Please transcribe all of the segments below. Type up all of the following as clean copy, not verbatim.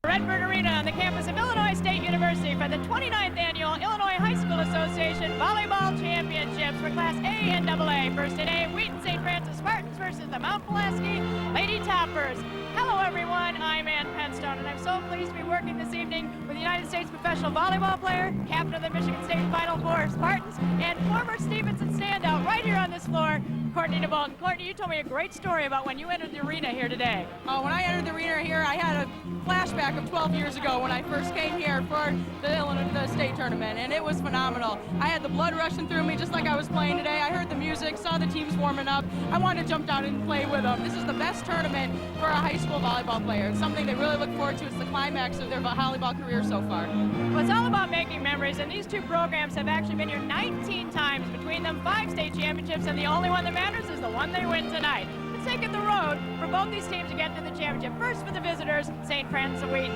Redbird Arena on the campus of Illinois State University for the 29th Annual Illinois High School Association Volleyball Championships for Class A and AA. First today, Wheaton St. Francis Spartans versus the Mount Pulaski Lady Toppers. Hello everyone, I'm Ann Penstone, and I'm so pleased to be working this evening with the United States professional volleyball player, captain of the Michigan State Final Four Spartans, and former Stevenson standout right here on this floor, Courtney DeBolton. Courtney, you told me a great story about when you entered the arena here today. When I entered the arena here, I had a flashback of 12 years ago when I first came here for the state tournament, and it was phenomenal. I had the blood rushing through me just like I was playing today. I heard the music, saw the teams warming up. I wanted to jump down and play with them. This is the best tournament for a high school volleyball player. It's something they really look forward to. It's the climax of their volleyball career so far. Well, it's all about making memories, and these two programs have actually been here 19 times. Between them, 5 state championships, and the only one that matters is the one they win tonight. Let's take it the road for both these teams to get to the championship. First for the visitors, St. Francis of Wheaton.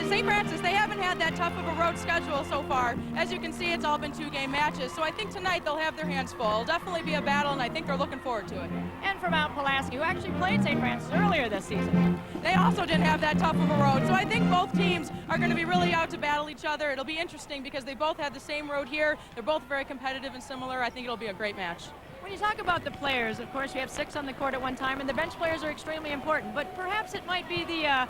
St. Francis, they haven't had that tough of a road schedule so far. As you can see, it's all been 2-game matches, so I think tonight they'll have their hands full. It'll definitely be a battle, and I think they're looking forward to it. And for Mount Pulaski, who actually played St. Francis earlier this season. They also didn't have that tough of a road, so I think both teams are going to be really out to battle each other. It'll be interesting because they both had the same road here. They're both very competitive and similar. I think it'll be a great match. When you talk about the players, of course, we have 6 on the court at one time, and the bench players are extremely important, but perhaps it might be the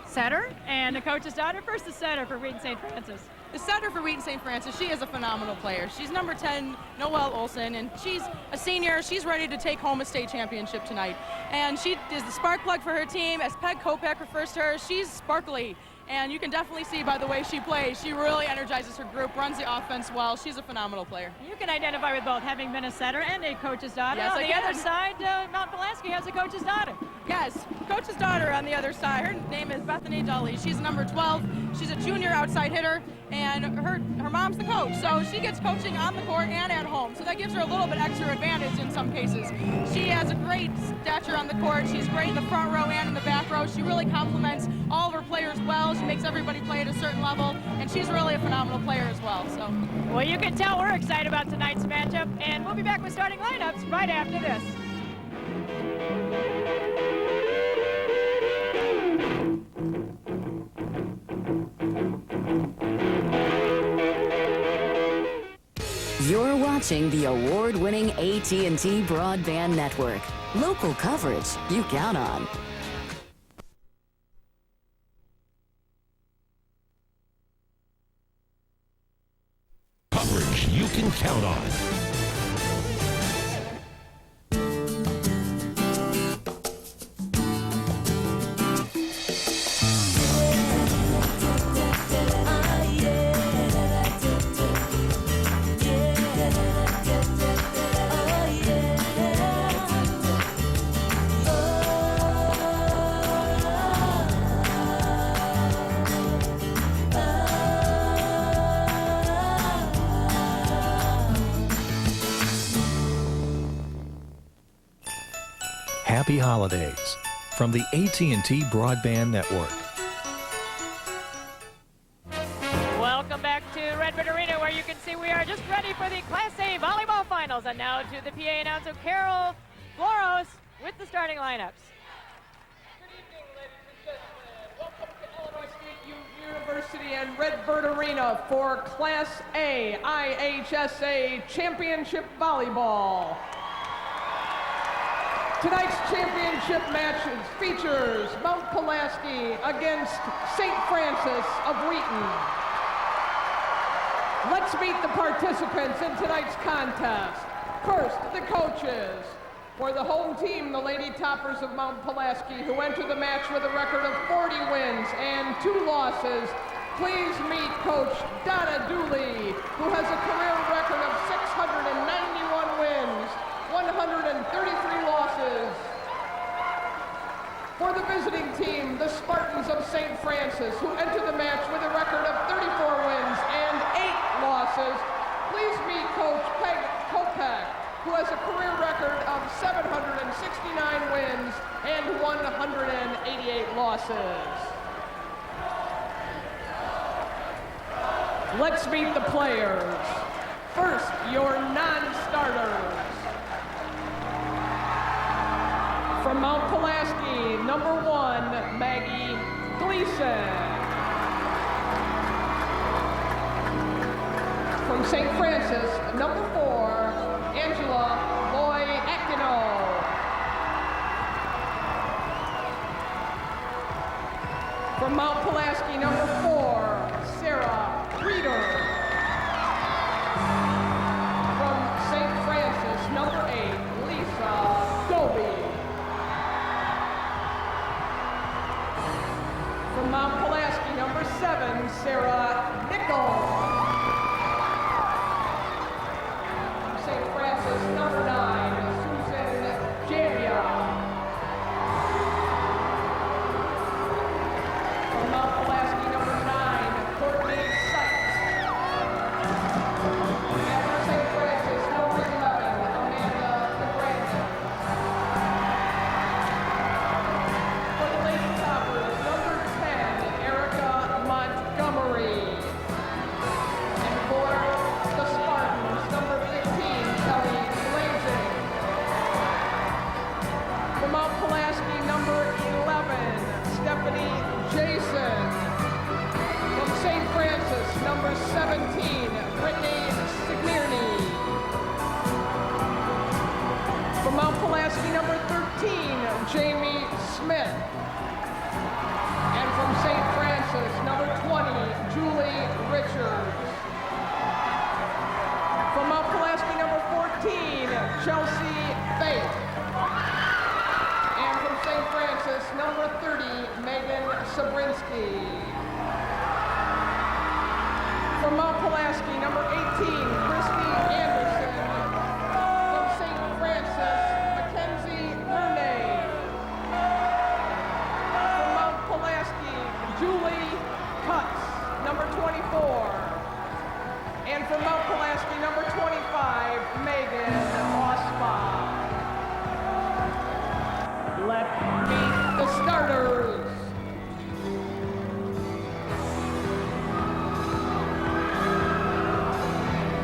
setter and the coach's daughter. First, the setter for Wheaton St. Francis. The setter for Wheaton St. Francis, she is a phenomenal player. She's number 10, Noel Olson, and she's a senior. She's ready to take home a state championship tonight. And she is the spark plug for her team. As Peg Kopek refers to her, she's sparkly. And you can definitely see by the way she plays, she really energizes her group, runs the offense well. She's a phenomenal player. You can identify with both, having been a setter and a coach's daughter. Yes, on the other side, Mount Pulaski has a coach's daughter. Yes, coach's daughter on the other side. Her name is Bethany Dully. She's number 12. She's a junior outside hitter, and her mom's the coach. So she gets coaching on the court and at home. So that gives her a little bit extra advantage in some cases. She has a great stature on the court. She's great in the front row and in the back row. She really complements all of her players well. She makes everybody play at a certain level, and she's really a phenomenal player as well. So, well, you can tell we're excited about tonight's matchup, and we'll be back with starting lineups right after this. You're watching the award-winning AT&T Broadband Network. Local coverage you count on. Coverage you can count on. Happy holidays from the AT&T Broadband Network. Welcome back to Redbird Arena, where you can see we are just ready for the Class A volleyball finals. And now to the PA announcer, Carol Floros, with the starting lineups. Good evening, ladies and gentlemen. Welcome to Illinois State University and Redbird Arena for Class A IHSA Championship Volleyball. Tonight's championship matches features Mount Pulaski against St. Francis of Wheaton. Let's meet the participants in tonight's contest. First, the coaches. For the home team, the Lady Toppers of Mount Pulaski, who enter the match with a record of 40 wins and 2 losses. Please meet Coach Donna Dooley, who has a career record of 691 wins, 133 losses. For the visiting team, the Spartans of St. Francis, who enter the match with a record of 34 wins and 8 losses. Please meet Coach Peg Kopek, who has a career record of 769 wins and 188 losses. Let's meet the players. First, your non-starters. From Mount Pulaski, number 1, Maggie Gleason. St. Francis, number 4, Angela Loy-Aquino. From Mount Pulaski, number 4, Sarah Reeder. From St. Francis, number 8, Lisa Doby. From Mount Pulaski, number 7, Sarah Nichols. From St. Francis, number 9, Susan Jamia. From Mount Pulaski, number 9, Courtney Sykes. And from St. Francis, number 11, Amanda DeBrandon. For the Lady Toppers, number 10, Erica Montgomery. And for the Spartans, number 15, Kelly Blazing. From Mount Pulaski, number 11, Stephanie Jason. From St. Francis, number 17, Brittany Signierny. From Mount Pulaski, number 13, Jamie Smith. And from St. Francis, number 20, Julie Richards. From Mount Pulaski, number 14, Chelsea Faith. And from St. Francis, number 30, Megan Sabrinsky. From Mount Pulaski, number 18, Christy Anderson. From St. Francis, Mackenzie Murnay. From Mount Pulaski, Julie Cutts, number 24. And from Mount Pulaski, number 25, Megan Osma. Let's meet the starters.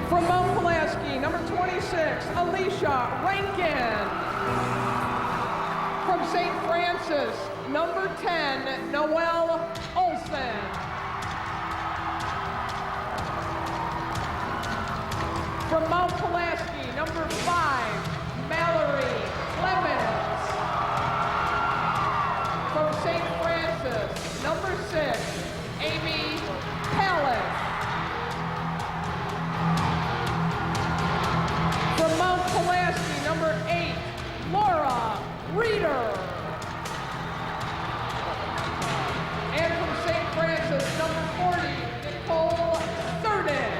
From Mount Pulaski, number 26, Alicia Rankin. From St. Francis, number 10, Noel Olson. From Mount Pulaski, number 5, Mallory Clemens. From St. Francis, number 6, Amy Pallet. From Mount Pulaski, number 8, Laura Reeder. And from St. Francis, number 40, Nicole Thurden.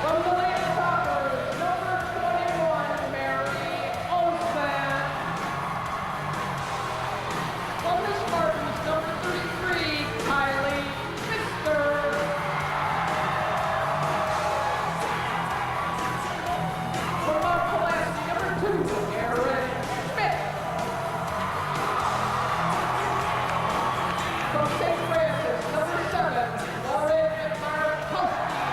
From the Lady Toppers, number 21, Mary Olsen. From the Spartans, number 33, Kylie Pfister. From Mount Pulaski, number 2, Erin Smith. From St. Francis, number 7, Lauren Markowski.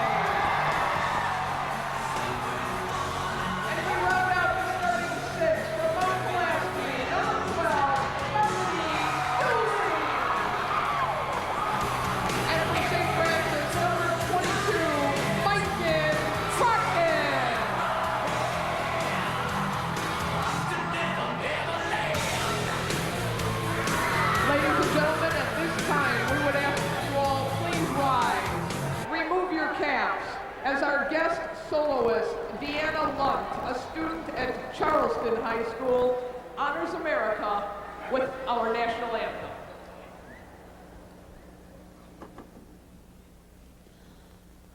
And we round out the starting 6 from Mount Pulaski, number 12, Melody Dooley. And from St. Francis, number 22, Maiken Crockett. Ladies and gentlemen, at this time, we would ask you all please rise. Remove your caps as our guest soloist, Deanna Lunt, a student at Charleston High School, honors America with our national anthem.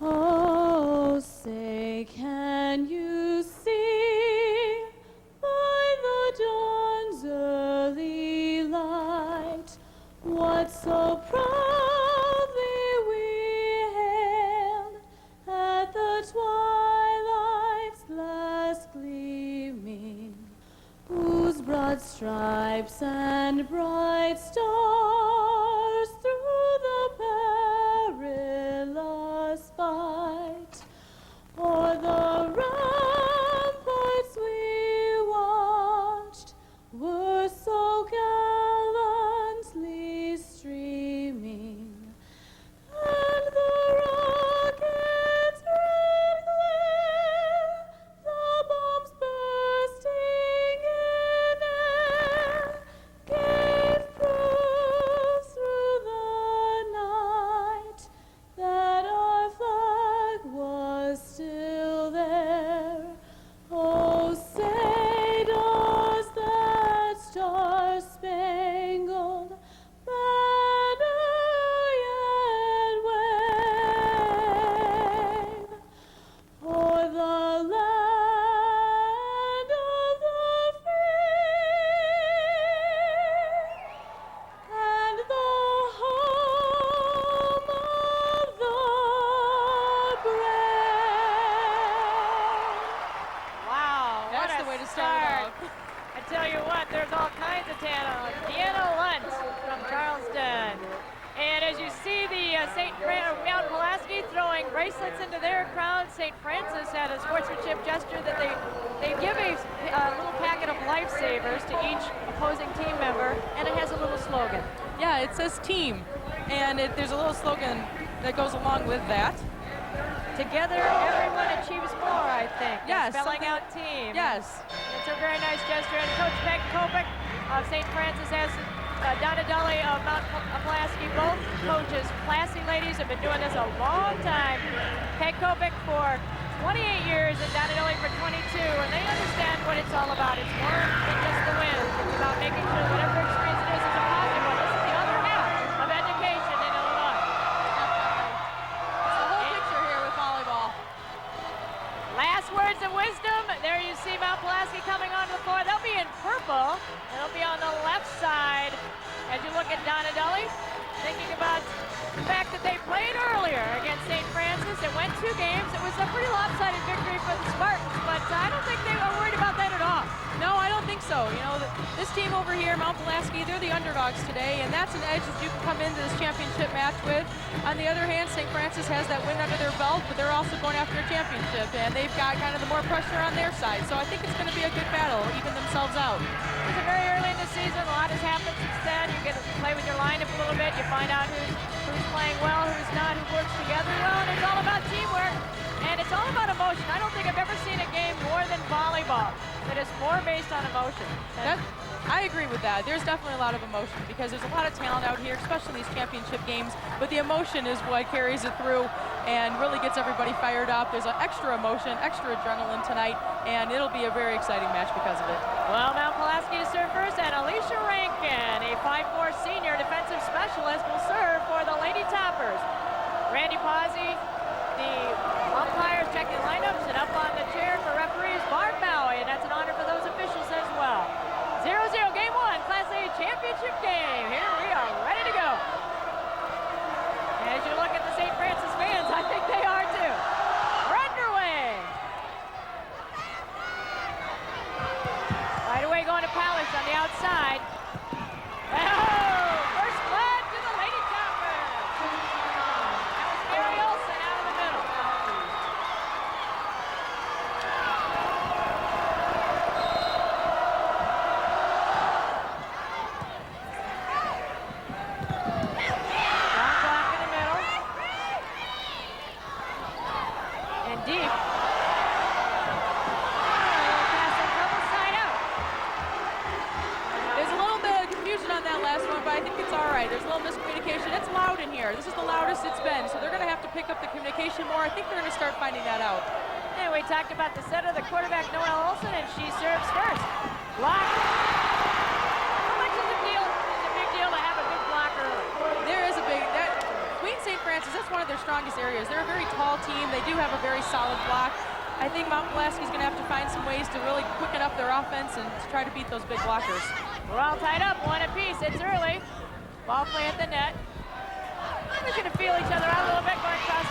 Oh, say, can you see by the dawn's early light what so proudly we hailed at the twilight's last gleaming, whose broad stripes and bright stars through the perilous fight o'er the ramparts we watched were so gallantly streaming. There's all kinds of talent. Deanna Lunt from Charleston. And as you see the Mount Pulaski throwing bracelets into their crowd, St. Francis had a sportsmanship gesture that they give a little packet of lifesavers to each opposing team member, and it has a little slogan. Yeah, it says team, and there's a little slogan that goes along with that. Together, everyone achieves more, I think. Yes. Spelling out team. Yes. It's a very nice gesture. And Coach Peg Kopic of St. Francis has Donna Dully of Mount Pulaski, both coaches, classy ladies, have been doing this a long time. Peg Kopic for 28 years and Donna Dully for 22, and they understand what it's all about. It's more than just the win. It's about making sure whatever experience it is a positive one. This is the other half of education in Illinois. It's the whole picture here with volleyball. Last words of wisdom. There you see Mount Pulaski coming onto the floor. They'll be in purple. They'll be on the left side. As you look at Donna Dully, thinking about the fact that they played earlier against St. Francis. It went 2 games. It was a pretty lopsided victory for the Spartans, but I don't think they were worried about that at all. No, I don't think so. You know, this team over here, Mount Pulaski, they're the underdogs today, and that's an edge that you can come into this championship match with. On the other hand, St. Francis has that win under their belt, but they're also going after a championship, and they've got kind of the more pressure on their side. So I think it's going to be a good battle, even themselves out. It's very early in the season. A lot has happened since then. You get to play with your lineup a little bit. You find out who's playing well, who's not, who works together well, and it's all about teamwork. And it's all about emotion. I don't think I've ever seen a game more than volleyball that is more based on emotion. I agree with that. There's definitely a lot of emotion because there's a lot of talent out here, especially in these championship games, but the emotion is what carries it through and really gets everybody fired up. There's an extra emotion, extra adrenaline tonight, and it'll be a very exciting match because of it. Well, Mount Pulaski to serve first, and Alicia Rankin, a 5'4" senior defensive specialist, will serve for the Lady Toppers. Randy Pazzi, the umpires checking lineups, and up on the chair for referees, Barb Maui, and that's an honor for those officials as well. 0-0, game 1, Class A championship game. Here we are, ready to go. As you look at the St. Francis fans, I think they are too. We're underway. Right away going to Palish on the outside. Oh, first flag to the Lady Toppers. That was Mary Olsen out of the middle. Long block in the middle. And deep. Pass on double side out. There's a little bit of confusion on that last one, but I think it's all right. There's a little miscommunication. It's loud in here. This is the loudest it's been, so they're going to have to pick up the communication more. I think they're going to start finding that out. And we talked about the setter, the quarterback, Noel Olsen, and she serves first. Block. How much is a deal? It's a big deal to have a good block early. There is a big, Queen St. Francis, that's one of their strongest areas. They're a very tall team. They do have a very solid block. I think Mount Pulaski is going to have to find some ways to really quicken up their offense and to try to beat those big blockers. We're all tied up, 1 apiece. It's early. Ball play at the net. They're going to feel each other out a little bit. Going cross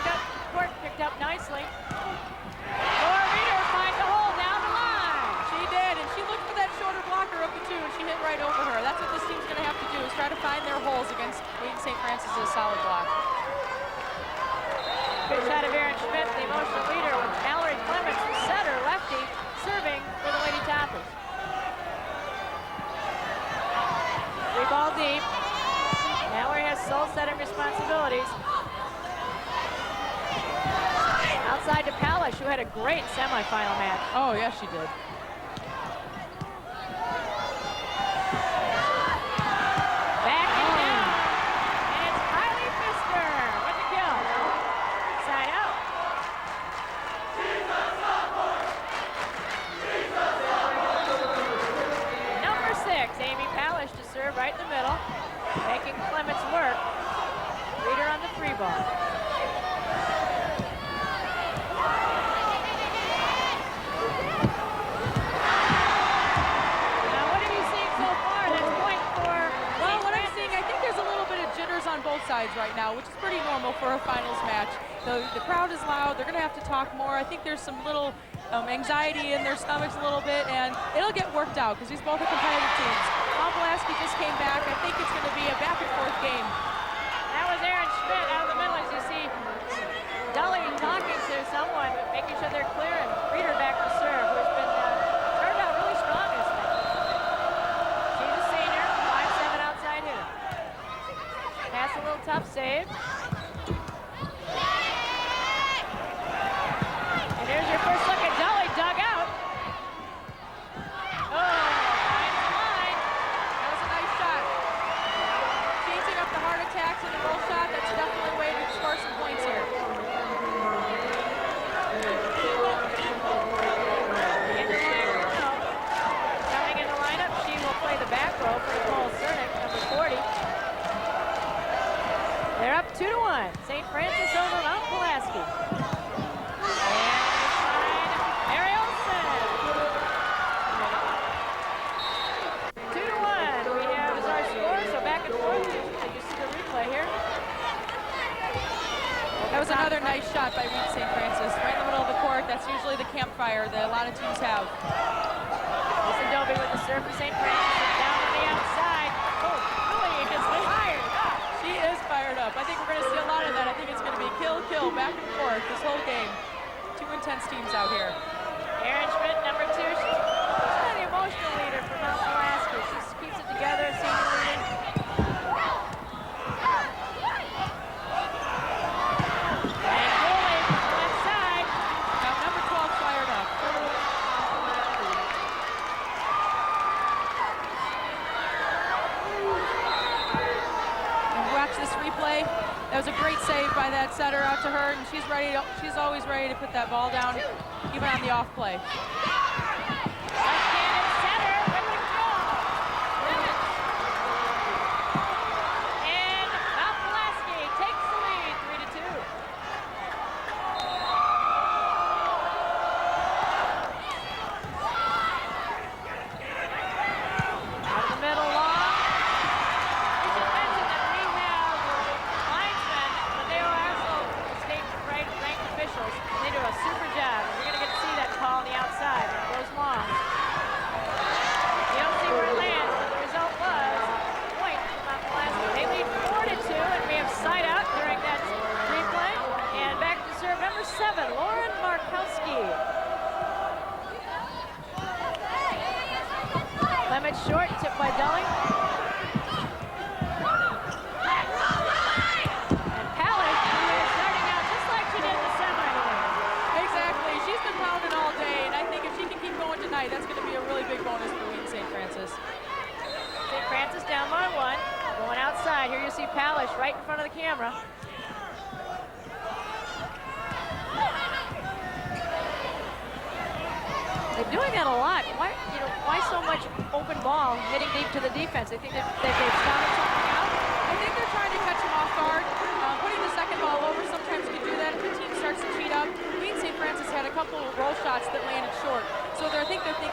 court, picked up nicely. Laura Reeder finds a hole down the line. She did, and she looked for that shorter blocker of the two, and she hit right over her. That's what this team's going to have to do, is try to find their holes against Queen St. Francis' solid block. Good shot of Erin Schmidt, the emotional leader, with Mallory Clements, setter, lefty, serving for the Lady Toppers. 3 ball deep. Mallory has sole setting responsibilities. Outside to Palish, who had a great semifinal match. Oh, yes, she did. Backing down. And it's Kylie Pfister with the kill. Side out. Number 6, Amy Palish to serve right in the middle, making Clements work. Reeder on the 3 ball. Now, what have you seen so far? That's point for Well, what I'm seeing, I think there's a little bit of jitters on both sides right now, which is pretty normal for a finals match. The crowd is loud. They're going to have to talk more. I think there's some little anxiety in their stomachs a little bit, and it'll get worked out because these both are competitive teams. Mount Pulaski just came back. I think it's going to be a back-and-forth game. That was Aaron Schmidt out of the middle, as you see Dully talking to someone, making sure they're clear, and Reeder back to serve, who's been turned out really strong this thing. She's a senior, 5'7" outside hitter. Pass a little tough save. And here's your first look at Dully, dug out. Oh, finds the line. That was a nice shot. Changing up the heart attacks and the roll shot, that's definitely a way to score some points here. Coming in the lineup, she will play the back row for Nicole Cernick, number 40. They're up 2-1. St. Francis over Mount Pulaski. And Mary Olsen. 2-1. We have as our score, so back and forth. You see the replay here. That was another nice shot by Reed St. Francis, right in the middle of the court. That's usually the campfire that a lot of teams have. Olsen Dobie with the serve for St. Francis. Down to the outside. Oh, really is fired up. She is fired up. I think we're going to see a lot of that. I think it's going to be kill, kill, back and forth this whole game. Two intense teams out here. Erin Schmidt, number 2. She's kind of the emotional leader for Mount Pulaski. She keeps it together, senior leader. And Gooley from the left side. Now number 12 fired up. And watch this replay. That was a great save by that setter out to her, and she's ready. She's always ready to put that ball down, even on the off play. Left-handed setter with the draw. And Mount Pulaski takes the lead, 3-2. Out of the middle, long. We should mention that we have linesmen, but they are also state-ranked officials. They do a super job. We're going to get to see that call on the outside. It goes long. You don't see where it lands, but the result was a point for Mount Pulaski. They lead 4-2, and we have side out during that replay. And back to serve number 7, Lauren Markowski. Lemon short, tipped by Dully. And Pallet is starting out just like she did in the semi today. Exactly. She's been pounding all day, and I think if she can keep going tonight, that's going to be a really big bonus for Reed St. Francis. St. Francis down by 1. Going outside. Here you see Palish right in front of the camera. They're doing that a lot. Why so much open ball hitting deep to the defense? I think they've scouted something out. I think they're trying to catch them off guard. Putting the second ball over sometimes can do that if the team starts to cheat up. Reed St. Francis had a couple of roll shots that landed short. So I think if they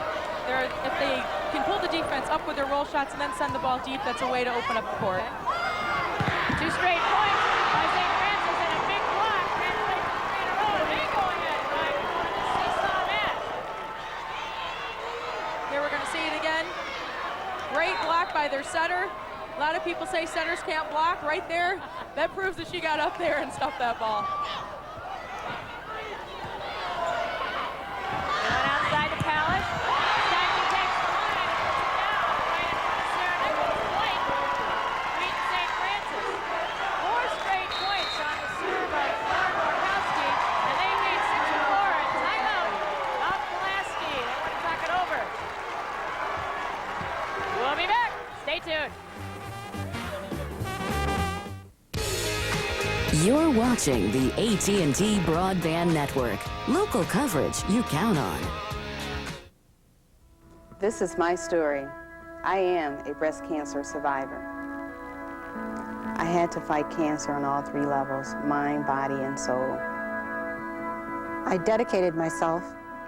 can pull the defense up with their roll shots and then send the ball deep, that's a way to open up the court. Okay. 2 straight points by St. Francis and a big block. Translate for 3 in a row. They go ahead, right? Seesaw match. Here we're going to see it again. Great block by their setter. A lot of people say setters can't block. Right there, that proves that she got up there and stuffed that ball. Going outside to Palish. This time she takes the line and puts it down right in front of Sarah Nichols. White. Reed St. Francis. 4 straight points on the serve of Lauren Markowski, and they lead 6-4 and timeout. Mount Pulaski. They want to talk it over. We'll be back. Stay tuned. You're watching the AT&T Broadband Network. Local coverage you count on. This is my story. I am a breast cancer survivor. I had to fight cancer on all 3 levels, mind, body, and soul. I dedicated myself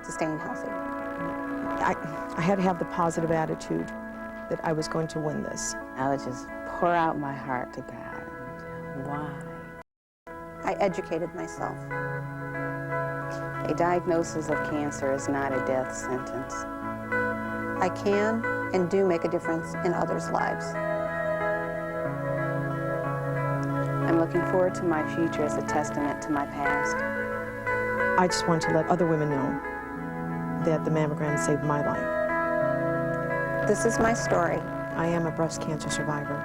to staying healthy. I had to have the positive attitude that I was going to win this. I would just pour out my heart to God. Why? I educated myself. A diagnosis of cancer is not a death sentence. I can and do make a difference in others' lives. I'm looking forward to my future as a testament to my past. I just want to let other women know that the mammogram saved my life. This is my story. I am a breast cancer survivor.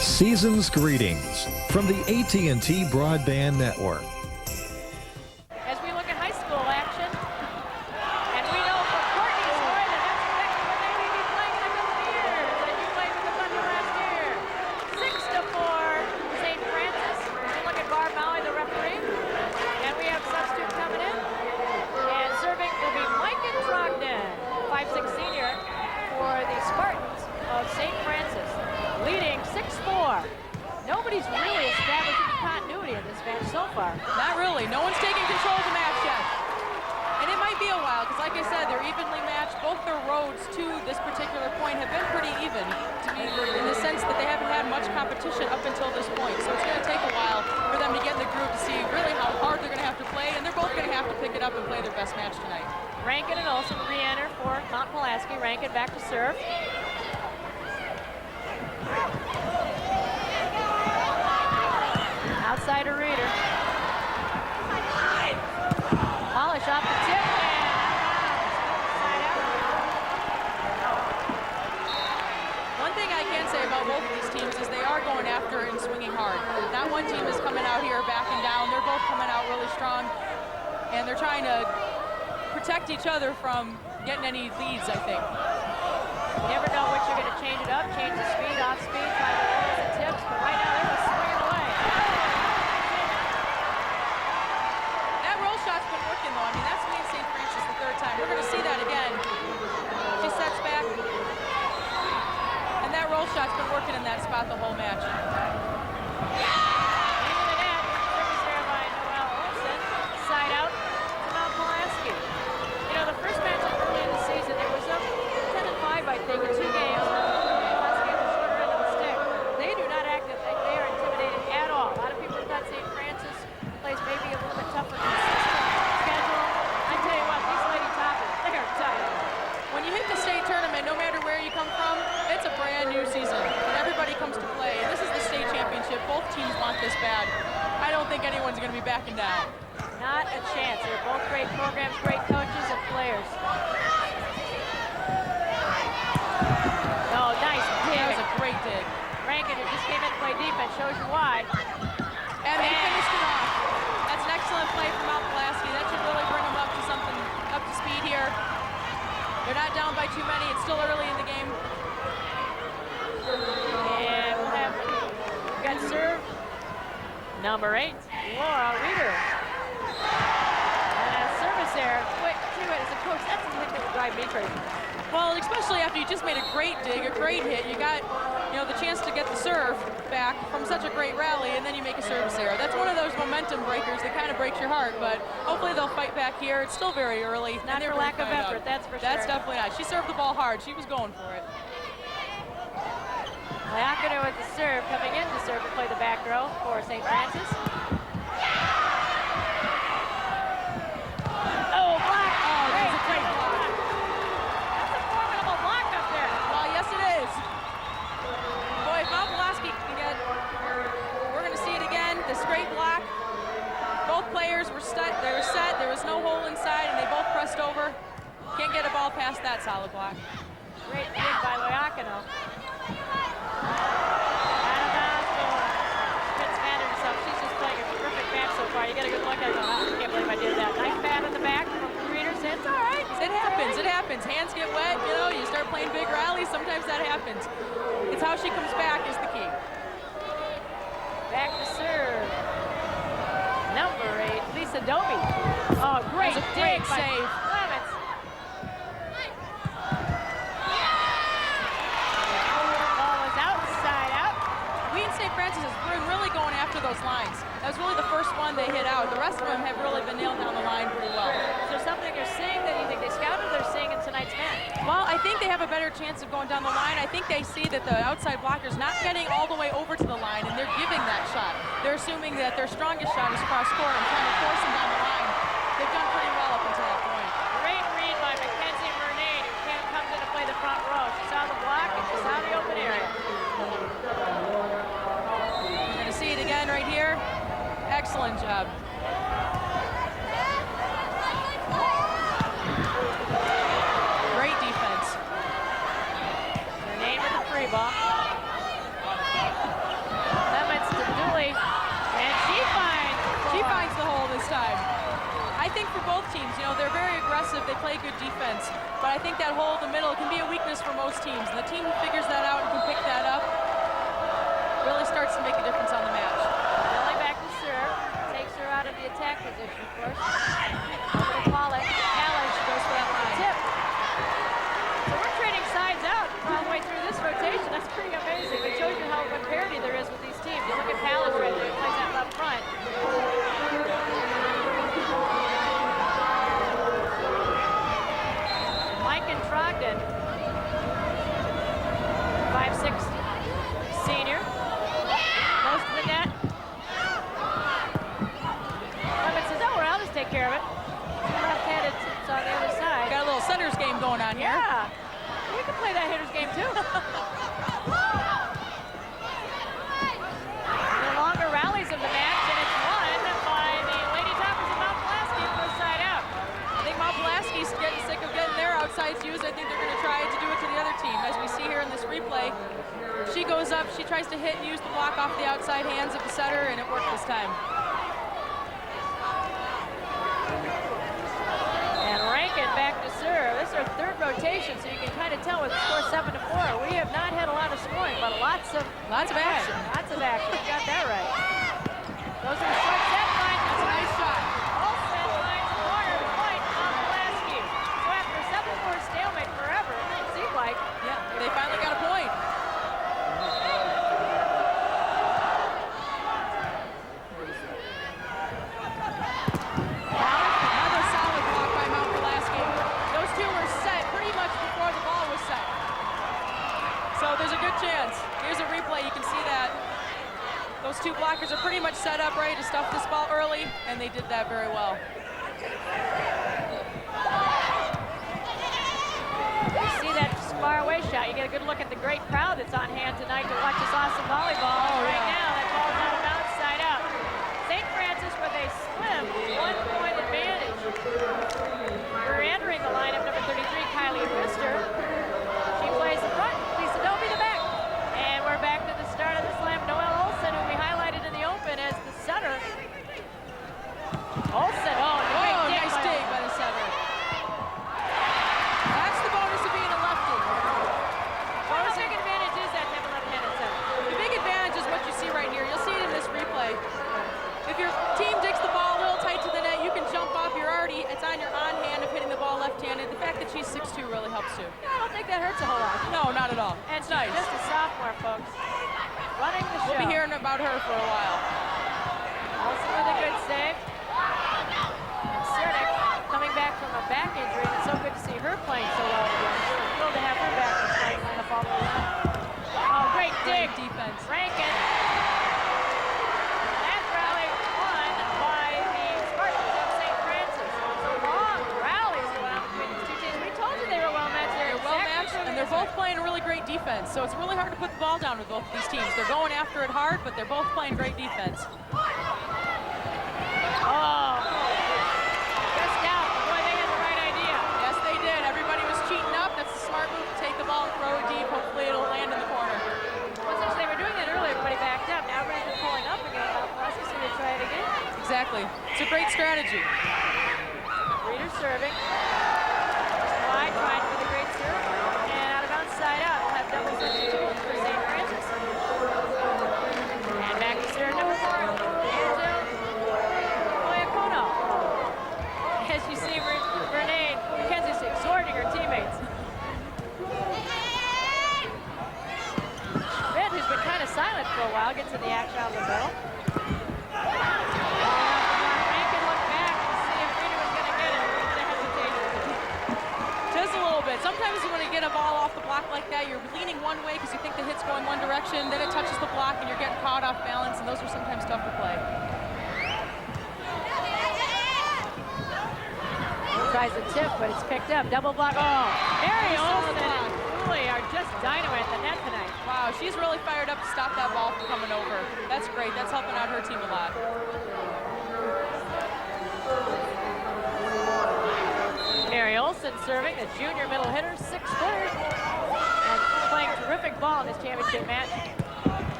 Season's greetings from the AT&T Broadband Network. As we look at high school action, and we know from Courtney's story that that's exactly what they may be playing in a couple of years, that you played with the Thunder last year. 6-4, St. Francis. We look at Barb Maui, the referee, and we have substitute coming in, and serving will be Mike Trogdon, 5'6" senior for the Spartans of St. Francis, leading 6-4. Nobody's really established any continuity in this match so far. Not really. No one's taking control of the match yet. And it might be a while, because like I said, they're evenly matched. Both their roads to this particular point have been pretty even, to me, in the sense that they haven't had much competition up until this point. So it's going to take a while for them to get in the groove to see really how hard they're going to have to play, and they're both going to have to pick it up and play their best match tonight. Rankin and Olsen re-enter for Mount Pulaski. Rankin back to serve. Outsider Reader. Polish off the tip and side out. One thing I can say about both of these teams is they are going after it and swinging hard. Not one team is coming out here backing down. They're both coming out really strong, and they're trying to protect each other from getting any leads, I think. You never know which you're going to change it up, change the speed, off speed, try the rolls and tips, but right now they're just swinging away. That roll shot's been working, though. I mean, that's me and St. Francis the third time. We're going to see that again. She sets back, and that roll shot's been working in that spot the whole match. Into the net, service there by Noel Olsen, side out to Mount Pulaski. You know, the first match early in the season, it was up 10-5, I think, in 2 games. Pulaski had the shorter end of the stick. They do not act like they are intimidated at all. A lot of people thought St. Francis plays maybe a little bit tougher consistent schedule. I tell you what, these Lady Toppers, they are tough. When you hit the state tournament, no matter where you come from, it's a brand new season. And everybody comes to play. And this is the state championship. Both teams want this bad. I don't think anyone's going to be backing down. Not a chance. They're both great programs, great coaches and players. Oh, nice dig. That was a great dig. Rankin, who just came in to play defense, shows you why. And they finished it off. That's an excellent play from Mount Pulaski. That should really bring them up to something, up to speed here. They're not down by too many. It's still early in the game. And we've got serve number 8, Laura Reeder. And a service there. Wait, tell you what, as a coach, that's the thing that would drive me crazy. Well, especially after you just made a great dig, a great hit. You got, you know, the chance to get the serve back from such a great rally, and then you make a service error. That's one of those momentum breakers that kind of breaks your heart, but hopefully they'll fight back here. It's still very early. Not for lack of effort, that's for sure. That's definitely not. She served the ball hard. She was going for it. Liakino with the serve, coming in to serve to play the back row for St. Francis. Oh, block! Oh, great block. That's a formidable block up there. Well, yes it is. Boy, if Mount Pulaski can get, we're going to see it again, the straight block. Both players were set, there was no hole inside, and they both pressed over. Can't get a ball past that solid block. Great dig by Liakino. She's just playing a terrific match so far. You get a good look at it. I can't believe I did that. Nice bat in the back from Reeder. It's all right. It happens. It happens. Hands get wet. You know, you start playing big rallies. Sometimes that happens. It's how she comes back is the key. Back to serve. Number 8, Lisa Doby. Oh, great That was a dig great by save. Clements. Ball was outside out. We in St. Francis has been really going after those lines. That was really the first one they hit out. The rest of them have really been nailed down the line pretty well. Is there something you're seeing that you think they scouted or they're seeing in tonight's match? Well, I think they have a better chance of going down the line. I think they see that the outside blocker's not getting all the way over to the line, and they're giving that shot. They're assuming that their strongest shot is cross court and trying to force them down the line. They've done pretty well up until that point. Great read by Mackenzie Murnane, who comes in to play the front row. She saw the block and she saw the open area. You're going to see it again right here. Excellent job. Great defense. Murnane with the free ball. Lemons to Dooley, and she finds the hole this time. I think for both teams, you know, they're very aggressive. They play good defense. But I think that hole in the middle can be a weakness for most teams. And the team who figures that out and can pick that up really starts to make a difference on the match. Billy back to serve. Takes her out of the attack position, of course. Over to Pollock. Kalish goes for that line. Tip. So we're trading sides out all the way through this rotation. That's pretty amazing. It shows you how much parity there is with these teams. You look at Kalish right there. He plays that left front. Mike and Trogdon. 5'6" senior. Close to the net. Lemon says, oh, well, I'll just take care of it. Left-handed tips on the other side. Got a little center's game going on here. Yeah. We can play that hitter's game, too. The longer rallies of the match, and it's won by the Lady Toppers of Mount Pulaski for a side out. I think Mount Pulaski's getting sick of getting their outsides used. I think they're going to try to do it to the other team. As we see here in this replay, she goes up, she tries to hit and use the block off the outside hands of the setter, and it worked this time. And Rankin back to serve. This is our third rotation, so you can kind of tell with the score 7-4. We have not had a lot of scoring, but lots of action. Lots of action. You got that right. Those are the short set line. That's a nice shot. Olsen finds the corner point on Pulaski. So after a 7-4 stalemate forever, it seemed like. Yeah, they finally got a point. Another solid block by Mount Pulaski. Those two were set pretty much before the ball was set. So there's a good chance. Here's a replay, you can see that. Those two blockers are pretty much set up ready to stuff this ball early, and they did that very well. You see that far-away shot. You get a good look at the great crowd that's on hand tonight to watch this awesome volleyball. Oh, right yeah. now, that ball's out of bounds, side out. St. Francis with a slim 1-point advantage. We're entering the lineup, number 33, Kylie Pfister. She plays the front, Lisa Dobie the back. And we're back to the start of the slam. Noel Olsen, who we highlighted in the open as the setter. Olsen, Nice dig by the setter. That's the bonus of being a lefty. How big advantage is that to have a left-handed setter? The big advantage is what you see right here. You'll see it in this replay. If your team digs the ball a little tight to the net, you can jump up. It's on your on hand of hitting the ball left-handed. The fact that she's 6'2" really helps too. I don't think that hurts a whole lot. No, not at all. And It's she's nice. just a sophomore, folks. Running the show. We'll be hearing about her for a while. Olsen with a good save. And Cernick coming back from a back injury. And it's so good to see her playing so well again. Thrilled to have her back in playing lineup all the way around. Oh, great dig. Great defense. Rankin. That rally won by the Spartans of St. Francis. So long rallies going on between these two teams. We told you they were well matched. They're well matched, and they're both playing really great defense. So it's really hard to put the ball down with both of these teams. They're going after it hard, but they're both playing great defense. Oh, just out. Boy, they had the right idea. Yes, they did. Everybody was cheating up. That's a smart move to take the ball and throw it deep. Hopefully it'll land in the corner. Well, since they were doing that earlier, everybody backed up. Now everybody's been pulling up again. Let's see they try it again. Exactly. It's a great strategy. Reader serving. Wide, trying for the great serve. And out of bounds, side out. We'll have double substitution for St. Francis. And back to serve number 4. Angel Oyakono. As you see, Renee Mackenzie's exhorting her teammtes. Schmidt, who's been kind of silent for a while, gets in the action out of the middle. Rankin looked back to see if Rita was going to get it. A little bit of hesitation. Just a little bit. Sometimes when you get a ball off the block like that, you're leaning one way because you think the hit's going one direction, then it touches the block and you're getting caught off balance, and those are sometimes tough to play. Tries a tip, but it's picked up. Double block. Oh, Mary Olsen and Julie are just dynamite at the net tonight. Wow, she's really fired up to stop that ball from coming over. That's great. That's helping out her team a lot. Mary Olsen serving, the junior middle hitter, 6-footer, and playing terrific ball in this championship match.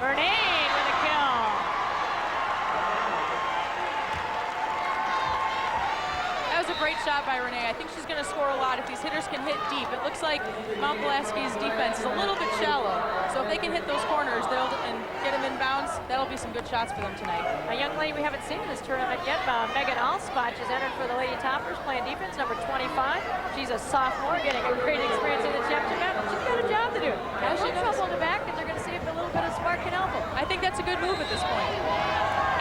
Bernade with a kill. That was a great shot by Renee. I think she's going to score a lot if these hitters can hit deep. It looks like Mount Pulaski's defense is a little bit shallow, so if they can hit those corners and get them in bounds, that'll be some good shots for them tonight. A young lady we haven't seen in this tournament yet, Megan Alspach, is entered for the Lady Toppers, playing defense, number 25. She's a sophomore, getting a great experience in the championship match. She's got a job to do. Got a little trouble in the back, and they're going to see if a little bit of spark can help them. I think that's a good move at this point.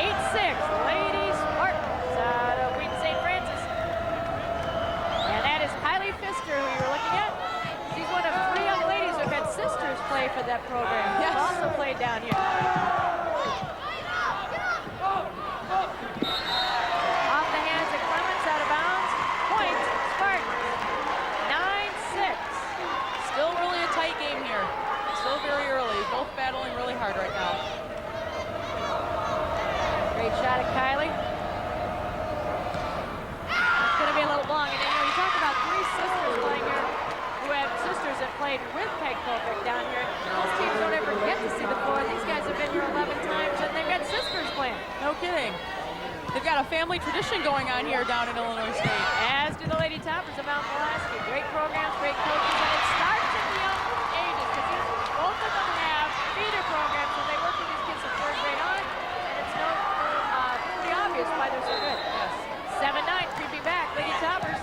8-6, Lady Spartans out of Wheaton St. Francis. And that is Kylie Pfister, who you're looking at. She's one of 3 young ladies who have had sisters play for that program. Yes. Who've also played down here. Off the hands of Clements, out of bounds. Point, Spartans. 9-6. Still really a tight game here. Still very early. Both battling really hard right now. Great shot at Kylie. It's going to be a little long. And you know, you talk about 3 sisters playing here who have sisters that played with Peg Kopic down here. Most teams don't ever get to see the floor. These guys have been here 11 times, and they've got sisters playing. No kidding. They've got a family tradition going on here down in Illinois State. As do the Lady Toppers of Mount Pulaski. Great programs, great coaches, and it starts at the young ages because both of them have feeder programs, so they work with these kids from 3rd grade on, and it's pretty obvious why they're so good. Yes. 7-9, creeping back, Lady Toppers.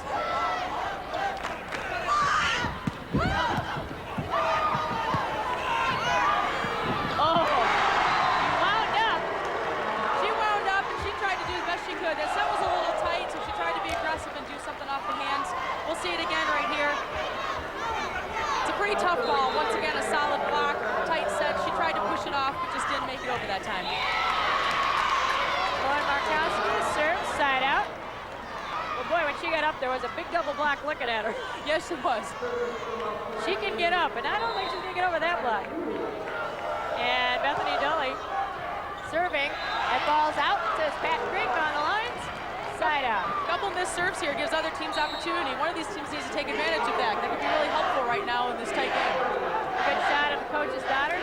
Oh, She wound up and she tried to do the best she could. That set was a little tight, so she tried to be aggressive and do something off the hands. We'll see it again right here. It's a pretty tough ball. Once again, a solid block, tight set. She tried to push it off, but just didn't make it over that time. Lauren Markowski serves side out. Well, boy, when she got up, there was a big double block looking at her. Yes, it was. She can get up, and I don't think she's going to get over that block. And Bethany Dully serving. That ball's out, says Pat Grigg on the lines. Side out. A couple missed serves here gives other teams opportunity. One of these teams needs to take advantage of that. That could be really helpful right now in this tight game. Good shot of the coach's daughter.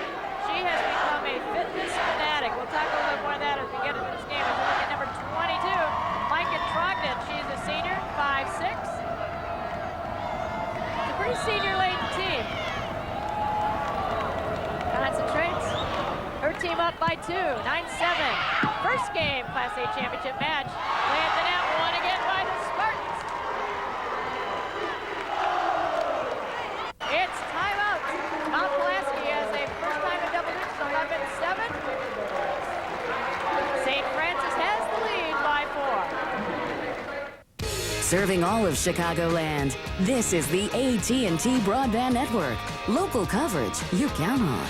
She has become a fitness fanatic. We'll talk a little bit more of that as we get into this game. As we look at number 22, Micah Trogdon. She's a senior, 5'6". It's a pretty senior-laden team. Concentrates. Her team up by 2, 9-7. First game, Class A championship match. Play at the net, won again by the Spartans. It's timeout. Mount Pulaski has a first time in double digits, 11-7. St. Francis has the lead by 4. Serving all of Chicagoland, this is the AT&T Broadband Network. Local coverage you count on.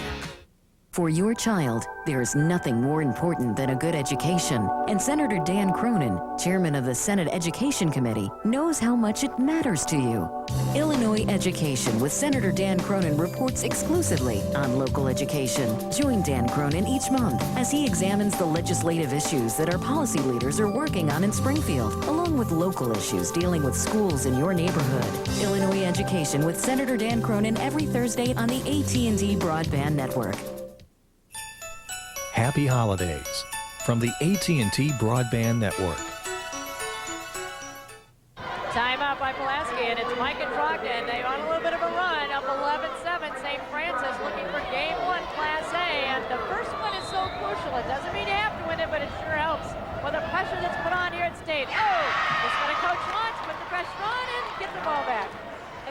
For your child, there's nothing more important than a good education. And Senator Dan Cronin, chairman of the Senate Education Committee, knows how much it matters to you. Illinois Education with Senator Dan Cronin reports exclusively on local education. Join Dan Cronin each month as he examines the legislative issues that our policy leaders are working on in Springfield, along with local issues dealing with schools in your neighborhood. Illinois Education with Senator Dan Cronin every Thursday on the AT&T Broadband Network. Happy holidays from the AT&T Broadband Network. Timeout by Pulaski, and it's Micah Trogdon. They on a little bit of a run, up 11-7. St. Francis looking for game 1, Class A, and the first one is so crucial. It doesn't mean you have to win it, but it sure helps with the pressure that's put on here at State. Oh, this one a coach wants, put the pressure on and get the ball back.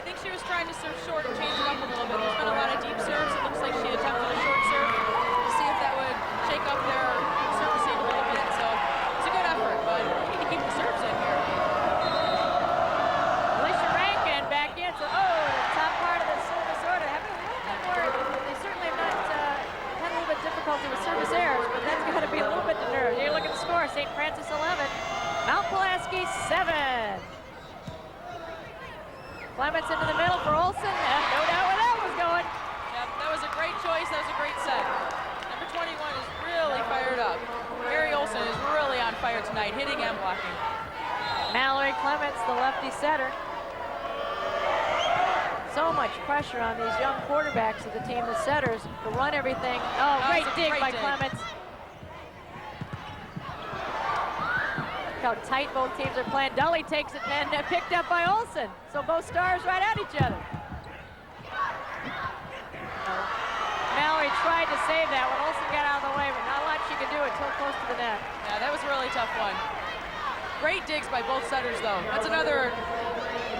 I think she was trying to serve short and change it up a little bit. There's been a lot of deep serves. It looks like she attempted a short serve to see if that Clements into the middle for Olsen. No doubt where that was going. Yeah, that was a great choice. That was a great set. Number 21 is really fired up. Mary Olsen is really on fire tonight, hitting and blocking. Mallory Clements, the lefty setter. So much pressure on these young quarterbacks of the team, the setters, to run everything. Oh, great dig by Clements. Look how tight both teams are playing. Dully takes it and picked up by Olsen. So both stars right at each other. Mallory tried to save that when Olsen got out of the way, but not a lot she could do until close to the net. Yeah, that was a really tough one. Great digs by both setters, though. That's another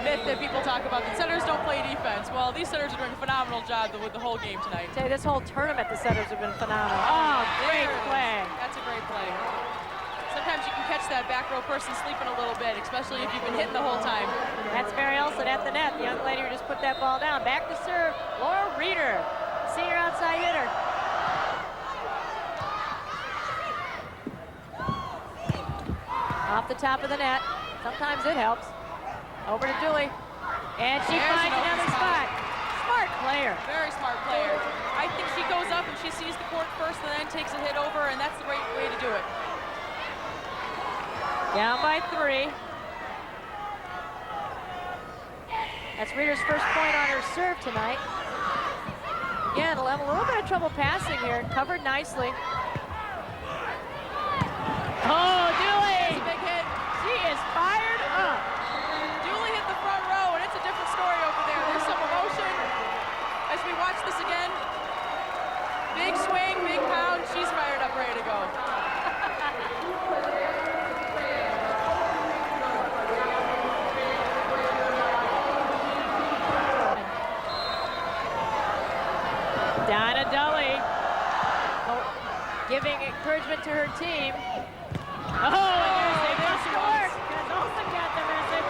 myth that people talk about, that setters don't play defense. Well, these setters are doing a phenomenal job with the whole game tonight. I tell you, this whole tournament, the setters have been phenomenal. Oh, great play. That's a great play. Sometimes you can catch that back row person sleeping a little bit, especially if you've been hitting the whole time. That's Mary Olsen at the net, the young lady who just put that ball down. Back to serve, Laura Reeder, senior outside hitter. Off the top of the net. Sometimes it helps. Over to Dooley. And she finds another spot. Smart player. Very smart player. I think she goes up and she sees the court first and then takes a hit over, and that's the right way to do it. Down by 3. That's Reeder's first point on her serve tonight. Again, a little bit of trouble passing here. Covered nicely. Oh, Dooley! That's a big hit. She is fired up. Dooley hit the front row, and it's a different story over there. There's some emotion as we watch this again. Big swing, big pound. She's fired up, ready to go. Donna Dully giving encouragement to her team. Oh, they must work because Olsen got the message.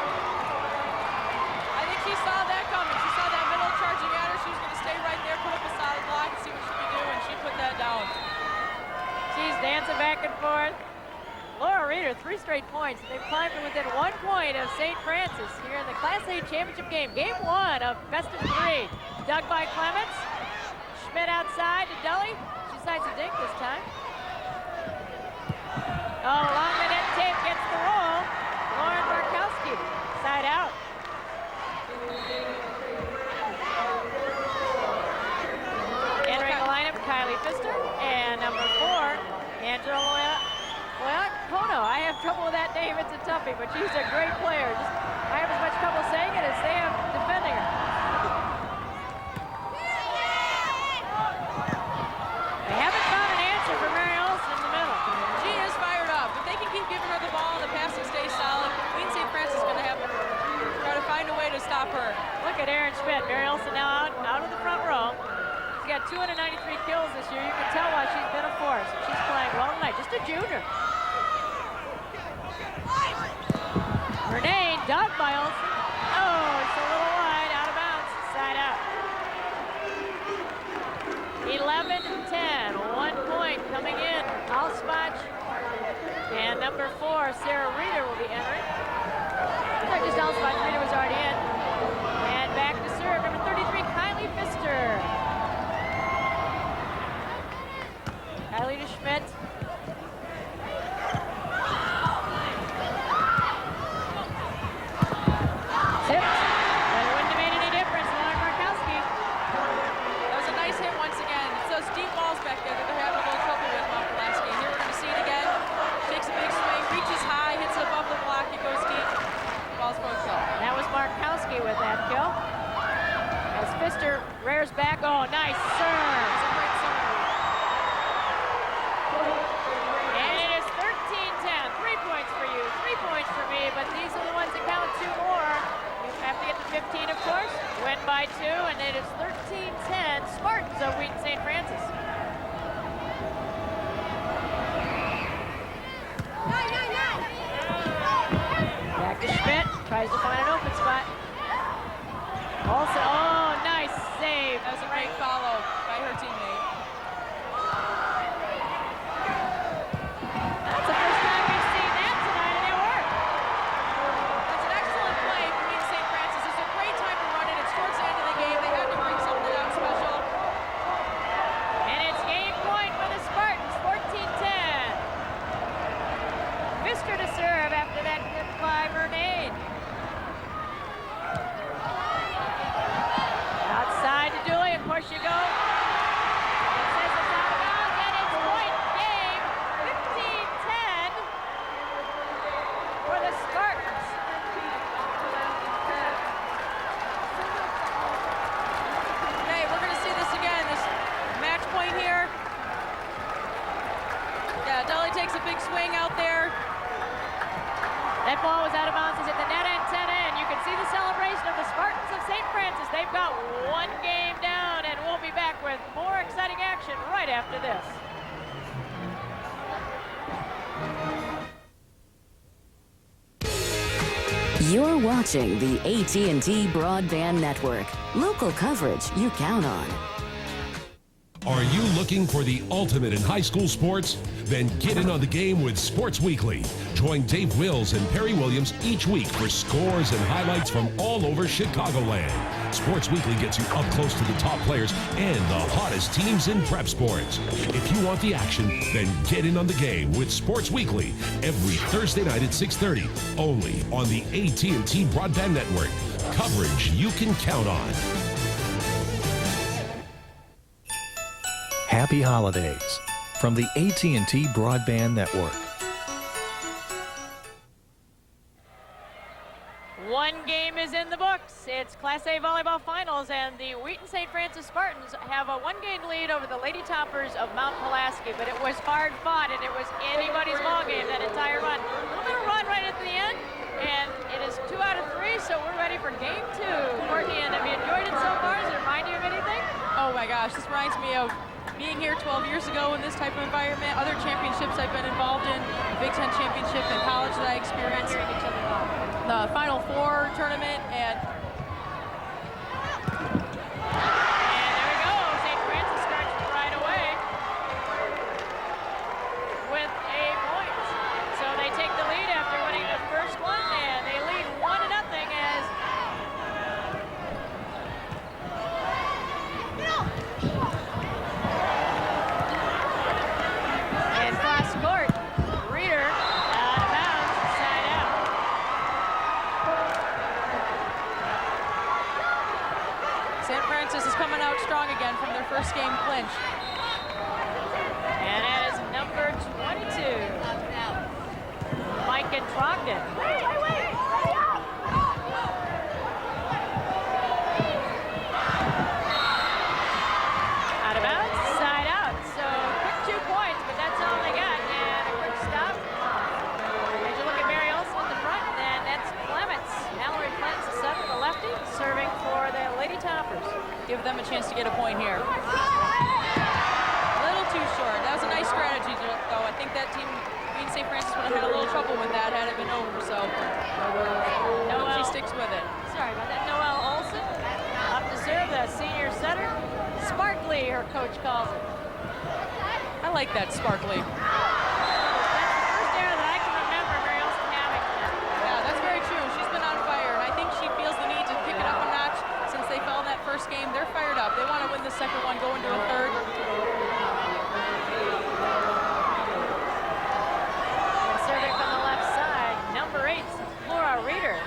I think she saw that coming. She saw that middle charging at her. She was going to stay right there, put up a solid block, and see what she could do, and she put that down. She's dancing back and forth. Laura Reeder, 3 straight points. They've climbed to within 1 point of St. Francis here in the Class A championship game. Game 1 of best of 3. Dug by Clements. Schmidt outside to Dully. She decides to dig this time. Oh, along the net tape gets the roll. Lauren Markowski, side out. Entering the lineup, Kylie Pfister, and number 4, Angela Kono. I have trouble with that name, it's a toughie, but she's a great player. I have as much trouble saying it as they have defending her. They haven't found an answer for Mary Olsen in the middle. She is fired up. If they can keep giving her the ball and the passing stays solid, Queen St. Francis is going to have to try to find a way to stop her. Look at Erin Schmidt. Mary Olsen now out of the front row. She's got 293 kills this year. You can tell why she's been a force. She's playing well tonight. Just a junior. Renee dug by Olsen. Oh, it's a little wide, out of bounds, side out. 11-10, 1 point coming in. Alspach and number 4, Sarah Reeder will be entering. Not just Alspach, Reeder was already in. And back to serve, number 33, Kylie Pfister. Kylie to Schmidt. Tipped, but it wouldn't have made any difference. Lauren Markowski. That was a nice hit once again. It's those deep balls back there that they're having a little trouble with Mount Pulaski. Here we're going to see it again. Takes a big swing, reaches high, hits it above the block, it goes deep. Ball's for a kill. That was Markowski with that kill. As Pfister rears back. Oh, nice serve. It's a great serve. And it is 13-10. 3 points for you, 3 points for me, but these are the ones that count 2 more. You have to get to 15, of course. Win by 2, and it is 13-10. Spartans of Wheaton St. Francis. Back to Schmidt. Tries to find an open spot. Also, oh, nice save. That was a great follow by her teammate. That's the first time we've seen that tonight, and it worked. That's an excellent play for Queen St. Francis. It's a great time to Deli takes a big swing out there. That ball was out of bounds. It's at the net antenna, and you can see the celebration of the Spartans of St. Francis. They've got one game down, and we'll be back with more exciting action right after this. You're watching the AT&T Broadband Network. Local coverage you count on. Are you looking for the ultimate in high school sports? Then get in on the game with Sports Weekly. Join Dave Wills and Perry Williams each week for scores and highlights from all over Chicagoland. Sports Weekly gets you up close to the top players and the hottest teams in prep sports. If you want the action, then get in on the game with Sports Weekly every Thursday night at 6:30, only on the AT&T Broadband Network. Coverage you can count on. Happy holidays from the AT&T Broadband Network. One game is in the books. It's Class A volleyball finals, and the Wheaton St. Francis Spartans have a one-game lead over the Lady Toppers of Mount Pulaski, but it was hard fought, and it was anybody's ball game that entire run. A little bit of run right at the end, and it is 2 out of 3, so we're ready for game 2. Courtney, and have you enjoyed it so far? Does it remind you of anything? Oh my gosh, this reminds me of being here 12 years ago in this type of environment, other championships I've been involved in, Big Ten championship in college that I experienced, the Final Four tournament, and there we go. St. Francis starts right away with a point. So they take the lead after winning the first one, and they lead 1-0 as and cross court, Reader out of bounds, side out. St. Francis is coming out strong again from their first game clinch. And that is number 22, Mike and Trogdon. Out of bounds, side out. So quick 2 points, but that's all they got. And a quick stop. As you look at Mary Olson in the front, and that's Clements. Mallory Clements, the setter, the lefty, serving for the Lady Toppers. Give them a chance to get a point here. A little too short. That was a nice strategy, though. I think that team, St. Francis, would have had a little trouble with that had it been over, so Noel, she sticks with it. Sorry about that. Noel Olson up to serve, the senior setter. Sparkly, her coach calls it. I like that, Sparkly. That's the first error that I can remember Mary Olson having. Yeah, that's very true. She's been on fire, and I think she feels the need to pick it up a notch since they fell in that first game. They're fired up. They want to win the second one, go into a third. And serving from the left side, number 8, Laura Reader.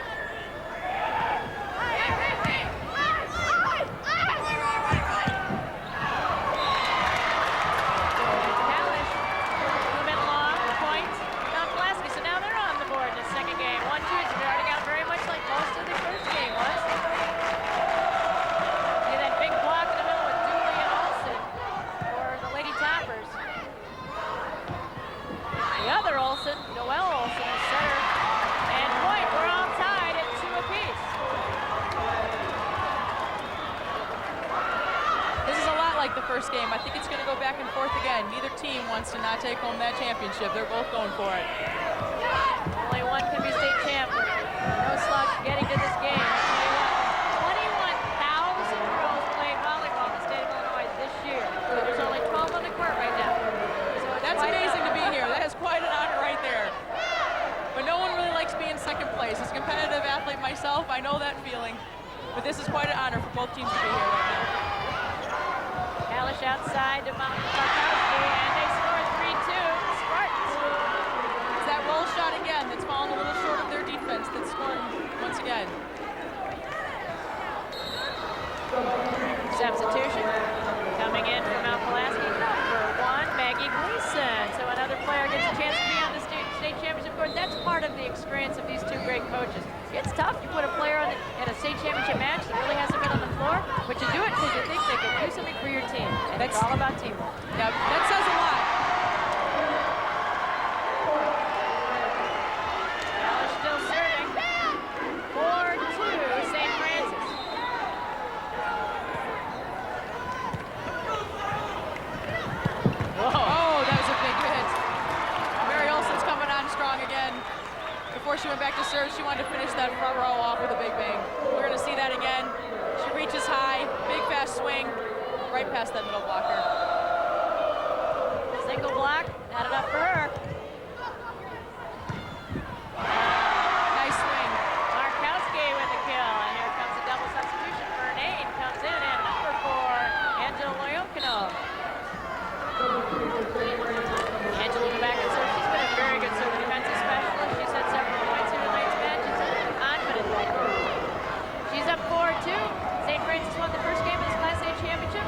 Noel Olson is setter. And point, we're all tied at 2 apiece. This is a lot like the first game. I think it's going to go back and forth again. Neither team wants to not take home that championship. They're both going for it. Only one can be state champ. No slouch getting to this game. I'll tell you what, 21,000 girls playing volleyball in the state of Illinois this year. There's only 12 on the court right now. So that's amazing to be here. That is quite an honor right there. But no one really likes being second place. As a competitive athlete myself, I know that feeling. But this is quite an honor for both teams to be here right now. Kalish outside to Mount Pulaski, and they score 3-2. Spartans. It's that roll shot again that's fallen a little short of their defense that's scoring once again. Substitution coming in from Mount Pulaski, number 1, Maggie Gleason. So another player gets a chance to be on the state championship court. That's part of the experience of these 2 great coaches. It's tough to put a player in a state championship match that really hasn't been on the floor, but you do it because you think they can do something for your team. And it's all about teamwork. Yeah, that says a lot. single block. Not enough for her. Nice swing. Markowski with the kill. And here comes a double substitution. Vernane comes in and number 4, Angela Loyokino. Angela in the back and serve. She's been a very good serve defensive specialist. She's had several points in tonight's match. She's confident right now. She's up 4-2. St. Francis won the first game of this Class A championship.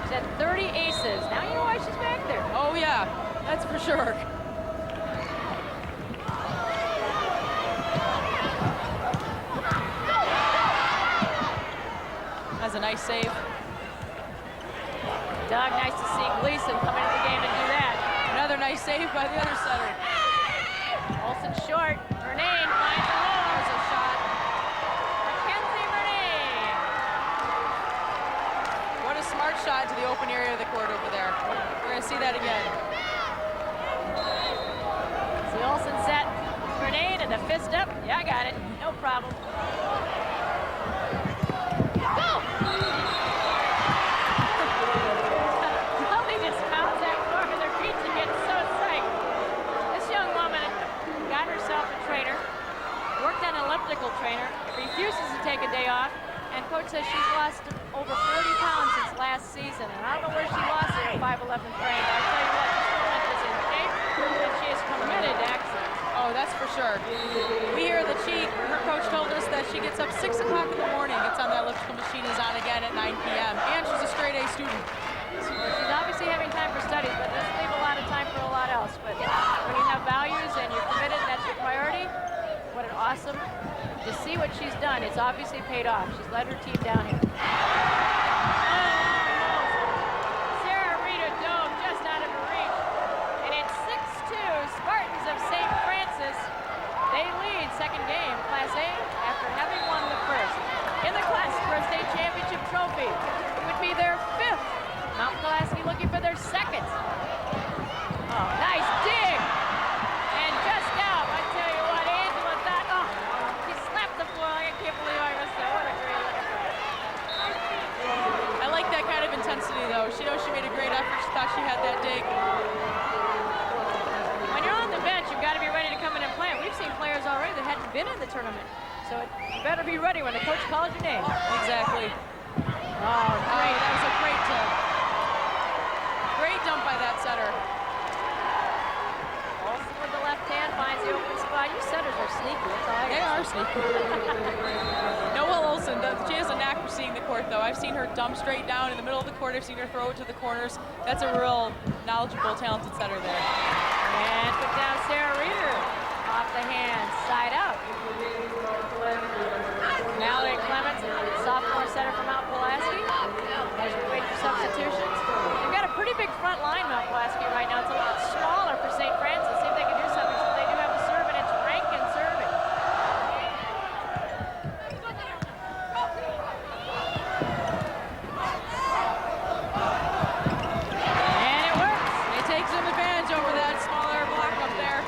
She's had 30 aces. Now you know why she's back there. Oh yeah, that's for sure. That's a nice save. Doug, nice to see Gleason come into the game and do that. Another nice save by the other setter. Olsen short. Vernane finds the hole. There's a shot. Mackenzie Vernane. What a smart shot to the open area of the court over there. We're going to see that again. See Olsen set. Vernane and the fist up. Yeah, I got it. No problem. Go! Nobody just pounds that floor with their feet and gets so psyched. This young woman got herself a trainer, worked on an elliptical trainer, refuses to take a day off, and coach says she's lost over 30 pounds since last season. And I don't know where she lost it at 5'11" frame, but I tell you what, this woman is in shape, and she is committed to excellence. Oh, that's for sure. We hear that her coach told us that she gets up 6 o'clock in the morning, gets on the elliptical machine, is on again at 9 p.m., and she's a straight A student. She's obviously having time for studies, but doesn't leave a lot of time for a lot else. But when you have values and you're committed, that's your priority. What an awesome, to see what she's done, it's obviously paid off. She's led her team down here. Sarah Rita dove just out of her reach. And it's 6-2, Spartans of St. Francis. They lead second game, Class A, after having won the first. In the class for a state championship trophy, it would be their 5th. Mount Pulaski looking for their 2nd. Oh, nice dig! And just out, I tell you what, Angela thought, oh, she slapped the floor. I can't believe I missed that. What a great look. I like that kind of intensity, though. She knows she made a great effort. She thought she had that dig. When you're on the bench, you've got to be ready to come in and play. We've seen players already that hadn't been in the tournament. So you better be ready when the coach calls your name. Exactly. Oh, great. That was a great dump. Great dump by that setter. Olsen with the left hand finds the open spot. You setters are sneaky. That's all I got. They are sneaky. Noel Olsen, she has a knack for seeing the court, though. I've seen her dump straight down in the middle of the court. I've seen her throw it to the corners. That's a real knowledgeable, talented setter there. And put down Sarah Reeder. Off the hand, side out. Mallory Clements, sophomore setter from Mount Pulaski. As we wait for substitutions. They've got a pretty big front line, Mount Pulaski, right now. It's a lot smaller for St. Francis. See if they can do something. So they do have a serve, and it's Rankin serving. And it works. It takes some advantage over that smaller block up there.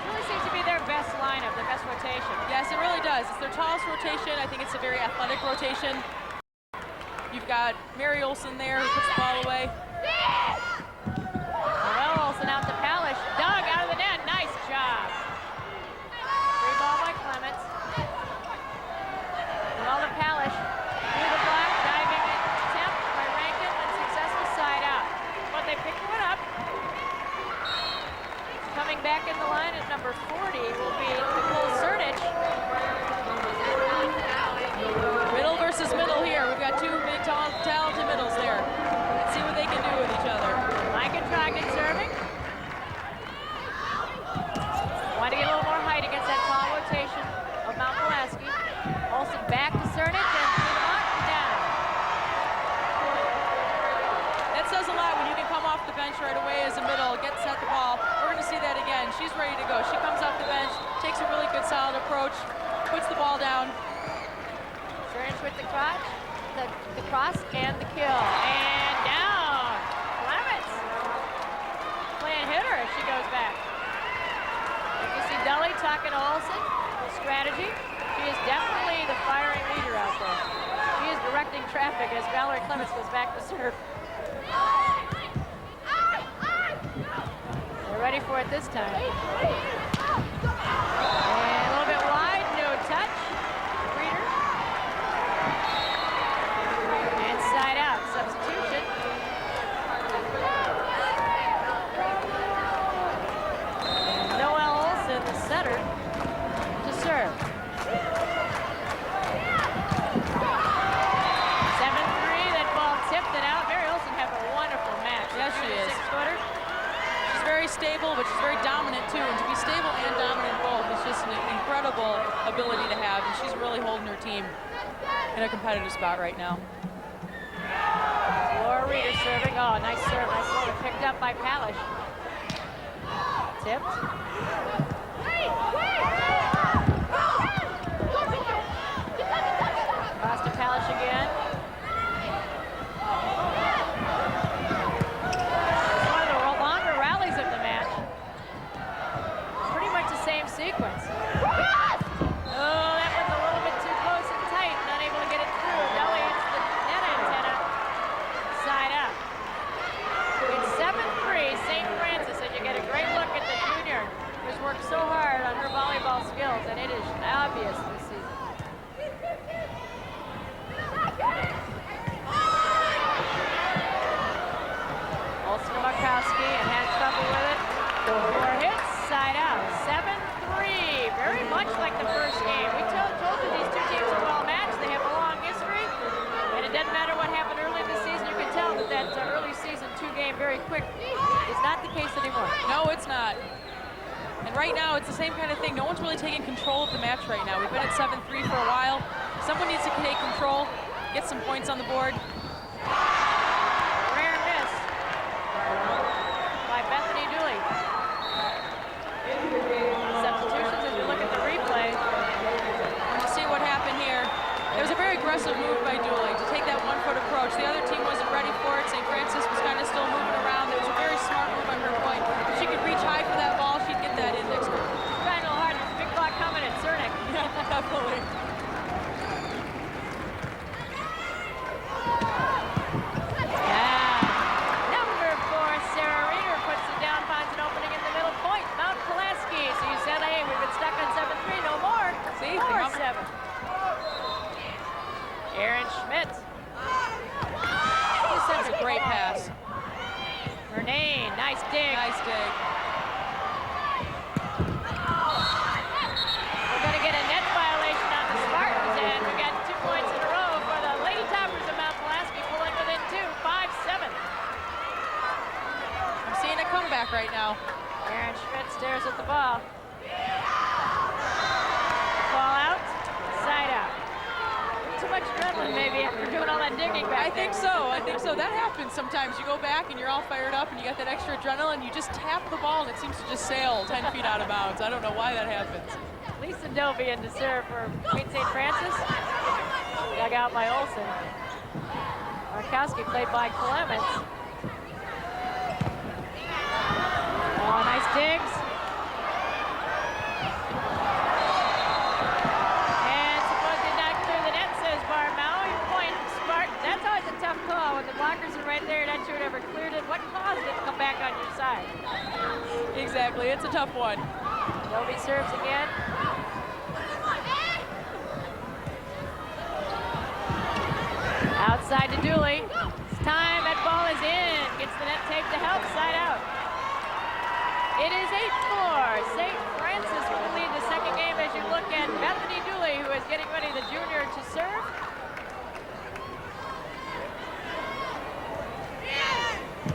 Really seems to be their best lineup, their best rotation. Yes, it really does. It's their tallest rotation. I think it's a very athletic rotation. You've got Mary Olsen there who puts the ball away. Noel Olsen out to Palish. Doug out of the net. Nice job. Free ball by Clements. Noel to Palish. Through the block. Diving attempt by Rankin. Unsuccessful side out. But they picked one up. Coming back in the line at number 40 will be Nicole Cernich. Middle versus middle here. We've got two big, talented middles there. Let's see what they can do with each other. Micah Trogdon serving. Want to get a little more height against that tall rotation of Mount Pulaski. Olsen back to Cernich and through the block, down. That says a lot when you can come off the bench right away as a middle, get set the ball. We're going to see that again. She's ready to go. She comes off the bench, takes a really good solid approach, puts the ball down. Cernich with the crotch, the cross, and the kill. And down. Clements. Playing hitter as she goes back. You can see Dully talking to Olsen. Strategy. She is definitely the firing leader out there. She is directing traffic as Valerie Clements goes back to serve. ready for it this time. And a little bit wide, no touch. Reader. And side out, substitution. Noel, the setter, to serve. 7-3, that ball tipped it out. Mary Olsen have a wonderful match. Yes, she is. 6-footer. She's very stable, but she's very dominant too. And to be stable and dominant both is just an incredible ability to have. And she's really holding her team in a competitive spot right now. Laura Reeder serving. Oh, nice serve. Nice one. Picked up by Palish. Tipped. Costa Palish again. One of the longer rallies of the match. Pretty much the same sequence. Oh, that one's a little bit too close and tight. Not able to get it through. Deli hits the net antenna. Side up. It's 7-3, St. Francis, and you get a great look at the junior who's worked so hard on her volleyball skills, and it is obvious this season. Olsen to Markowski and had trouble with it. 4 hits, side out. 7-3, very much like the first game. We told you these two teams are well matched. They have a long history, and it doesn't matter what happened early in the season. You can tell that early season 2-game very quick is not the case anymore. No, it's not. And right now, it's the same kind of thing. No one's really taking control of the match right now. We've been at 7-3 for a while. Someone needs to take control, get some points on the board. Rare miss by Bethany Dooley. Substitutions as we look at the replay. And to see what happened here. It was a very aggressive move by Dooley to take that 1-foot approach. The other team wasn't ready for it. St. Francis was kind of still moving around. It was a very smart move on her point. If she could reach high for that ball, she'd get that index. She's trying a little hard. There's a big clock coming at Cernick. Yeah, definitely. Number 4, Sarah Reeder puts it down, finds an opening in the middle point. Mount Pulaski. So you said, hey, we've been stuck on 7-3, no more. See, 4-7. Erin Schmidt. That's a great pass. Renee, nice dig. Nice dig. We're going to get a net violation on the Spartans, and we got 2 points in a row for the Lady Toppers of Mount Pulaski, pulling within 2, 5-7. I'm seeing a comeback right now. Erin Schmidt stares at the ball. Ball out, side out. Too much adrenaline maybe after doing all that digging back I think so. I think so. That happens sometimes. You go back and you're all fired up and you got that extra adrenaline. You just tap the ball and it seems to just sail 10 feet out of bounds. I don't know why that happens. Lisa Dovey in to serve for Queen St. Francis. Dug out by Olsen. Markowski played by Clements. Oh, nice digs. And suppose did not clear the net, says Barb Maui. Point Spartans. That's always a tough call when the blockers are right there. Not sure it ever cleared it. What caused it to come back on your side? Exactly. It's a tough one. Dovey serves again. Outside to Dooley. It's time. That ball is in. Gets the net tape to help. Side out. It is 8-4. St. Francis will lead the second game as you look at Bethany Dooley, who is getting ready, the junior, to serve.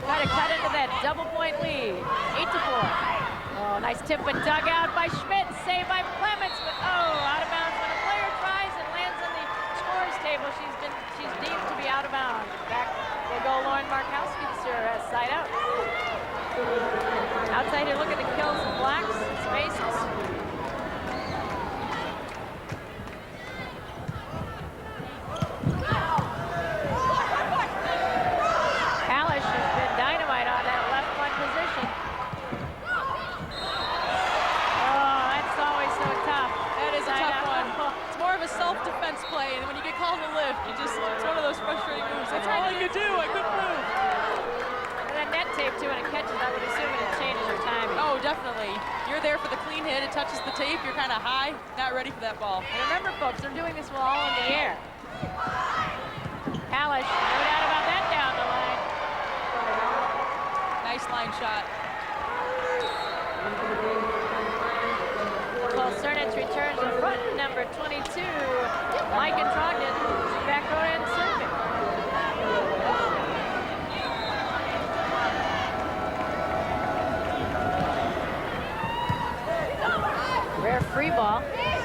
Try to cut into that double-point lead. 8-4. Oh, nice tip but dug out by Schmidt. Saved by Clements, but out of bounds. When a player tries and lands on the scores table, she's deemed to be out of bounds. Back will go Lauren Markowski to serve as side out. Outside here, look at the kills and blocks, spaces. Palish has been dynamite on that left one position. Oh, that's always so tough. That is a tough one. It's more of a self-defense play, and when you get called to lift, it's one of those frustrating moves. That's all I could do. I couldn't move. And then net you're there for the clean hit, it touches the tape, you're kind of high, not ready for that ball. And remember, folks, they're doing this while all in the air. Kalish, no doubt about that down the line. Nice line shot. Well, Cernitz returns in front, number 22, Mike and Trogdon, back row and serving. Rare free ball. Kalish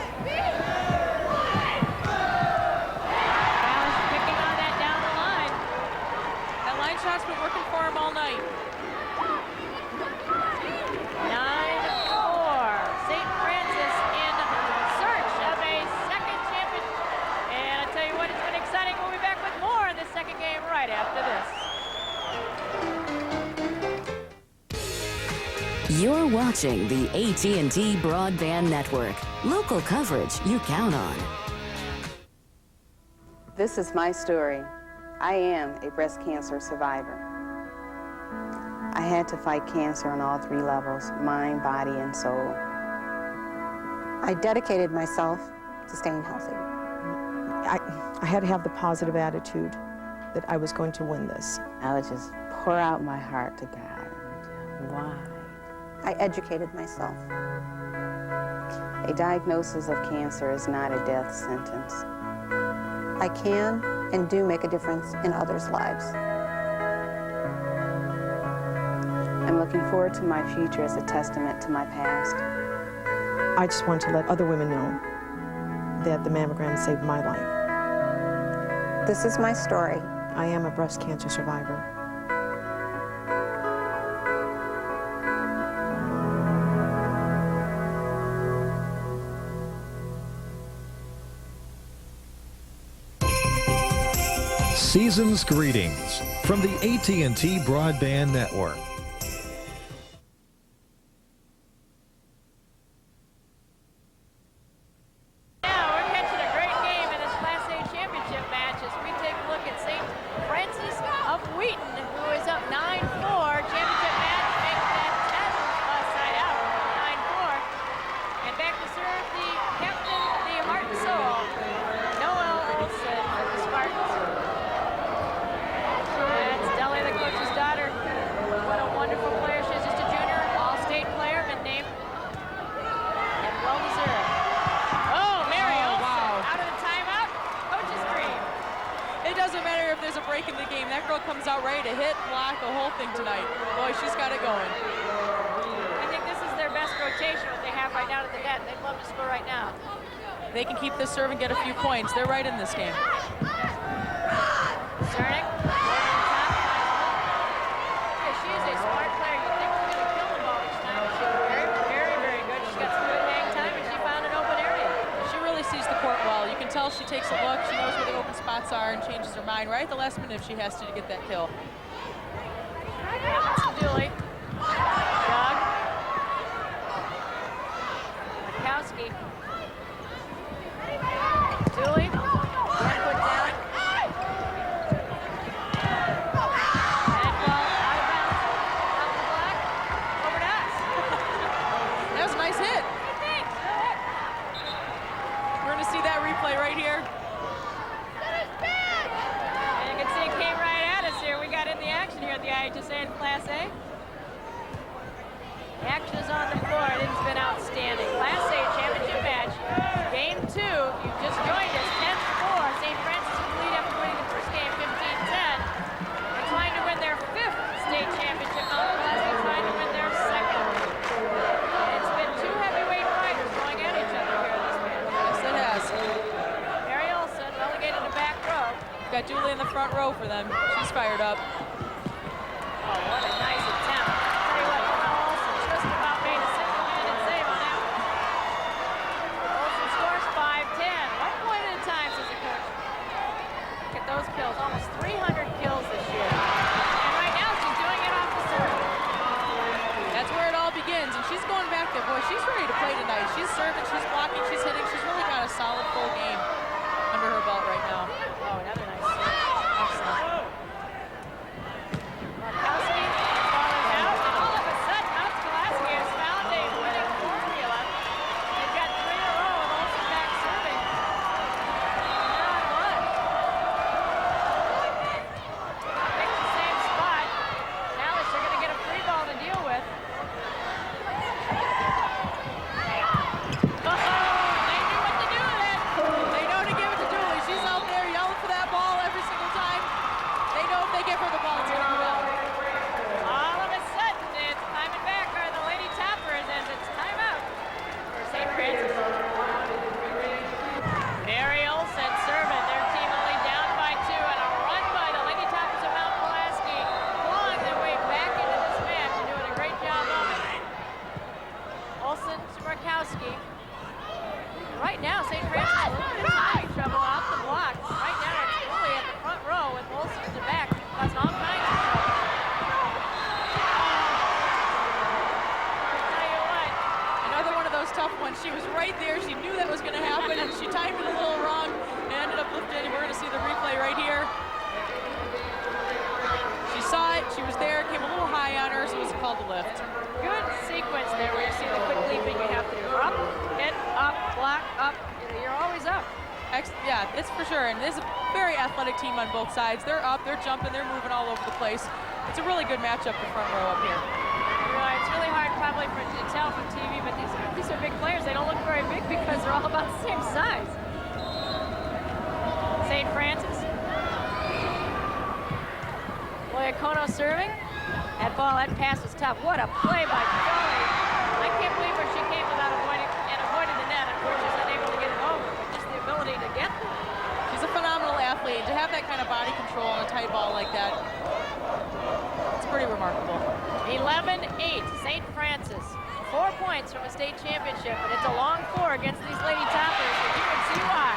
picking on that down the line. That line shot's been working for him all night. 9-4. St. Francis in search of a second championship. And I tell you what, it's been exciting. We'll be back with more in the second game right after this. You're watching the AT&T Broadband Network. Local coverage you count on. This is my story. I am a breast cancer survivor. I had to fight cancer on all 3 levels, mind, body, and soul. I dedicated myself to staying healthy. I had to have the positive attitude that I was going to win this. I would just pour out my heart to God. Why? I educated myself. A diagnosis of cancer is not a death sentence. I can and do make a difference in others' lives. I'm looking forward to my future as a testament to my past. I just want to let other women know that the mammogram saved my life. This is my story. I am a breast cancer survivor. Season's greetings from the AT&T Broadband Network. Now we're catching a great game in this Class A championship match as we take a look at St. Francis of Wheaton, who is up 9-4. Championship match makes that 10 side out, 9-4. And back to serve the captain, the heart and soul, Noel Olson of the Spartans. That's Deli, the coach's daughter. What a wonderful player. She's just a junior, all-state player, been named, and well-deserved. Oh, Mary Olson, out of the timeout, coach's dream. It doesn't matter if there's a break in the game. That girl comes out ready to hit, block, the whole thing tonight. Boy, she's got it going. I think this is their best rotation, what they have right now at the net. They'd love to score right now. They can keep this serve and get a few points. They're right in this game. Cernick, she is a smart player. You think she's going to kill the ball each time. She's very, very, very good. She's got some good hang time, and she found an open area. She really sees the court well. You can tell she takes a look. She knows where the open spots are and changes her mind right at the last minute if she has to get that kill. Dooley. Doug. Mikowski. Dooley. Put down. And ball out of bounds. Off the block. Over to us. That was a nice hit. Good thing. We're going to see that replay right here. And you can see it came right at us here. We got in the action here at the IHSA in Class A. The action is on the floor, and it's been outstanding. Class A championship match, game 2. You've just joined us, 10-4. St. Francis with the lead after winning the first game, 15-10. They're trying to win their 5th state championship. Mount Pulaski trying to win their 2nd. And it's been 2 heavyweight fighters going at each other here in this match. Yes, it has. Mary Olson relegated to back row. Got Julie in the front row for them. She's fired up. Oh, what a nice attempt. Tell you what, Noel Olson just about made a single-handed save on that one. Olson scores 5-10. 1 point at a time, says the coach. Look at those kills. Almost 300 kills this year. And right now, she's doing it off the serve. That's where it all begins. And she's going back there. Boy, she's ready to play tonight. She's serving, she's blocking, she's hitting. She's really got a solid full game under her belt right now. Oh, another nice serve. Excellent. Markowski falling out, and all of a sudden, Mount Pulaski has found a winning right there. She knew that was going to happen, and she timed it a little wrong and ended up lifting. We're going to see the replay right here. She saw it. She was there. Came a little high on her, so it was called a lift. Good sequence there where you see the quick leaping. You have to do up, hit, up, block, up. You're always up. Yeah, it's for sure. And this is a very athletic team on both sides. They're up, they're jumping, they're moving all over the place. It's a really good matchup for front row up here. It's really hard probably to tell from TV, but these are big players. They don't look very big because they're all about the same size. St. Francis. Loyacono serving. That pass was tough. What a play by Gully. I can't believe where she came without avoiding the net. Unfortunately, she's unable to get it over, but just the ability to get there. She's a phenomenal athlete. To have that kind of body control on a tight ball like that, it's pretty remarkable. 11-8, St. Francis. 4 points from a state championship, and it's a long 4 against these Lady Toppers, and you can see why.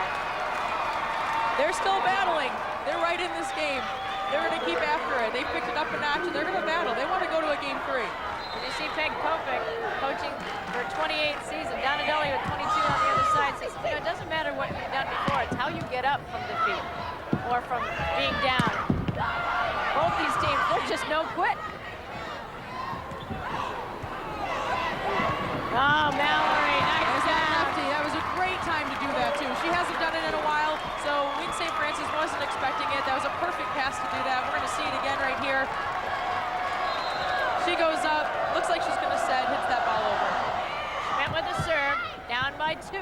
They're still battling. They're right in this game. They're going to keep after it. They picked it up a notch, and they're going to battle. They want to go to a game 3. And you see Peg Kopic coaching for 28th season. Donadelli with 22 on the other side says, it doesn't matter what you've done before. It's how you get up from defeat or from being down. Both these teams, there's just no quit. Oh, Mallory, nice down. That was a great time to do that, too. She hasn't done it in a while, so Win St. Francis wasn't expecting it. That was a perfect pass to do that. We're going to see it again right here. She goes up, looks like she's going to set, hits that ball over. Went with the serve, down by 2.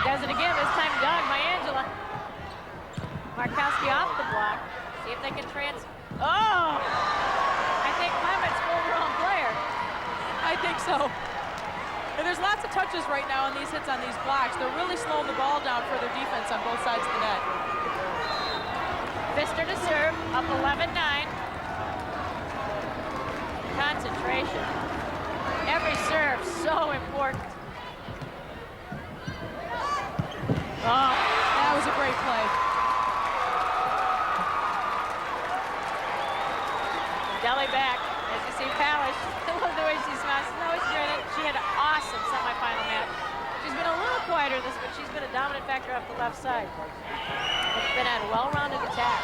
Does it again, this time dug by Angela. Markowski off the block. See if they can Oh! I think Clement's full grown player. I think so. And there's lots of touches right now on these hits on these blocks. They're really slowing the ball down for their defense on both sides of the net. Pfister to serve, up 11-9. Concentration. Every serve so important. Oh, that was a great play. Deli back, as you see Palish. I love the way she smiles. No, it's grinning. She had an awesome semifinal match. She's been a little quieter this, but she's been a dominant factor off the left side. It's been a well-rounded attack.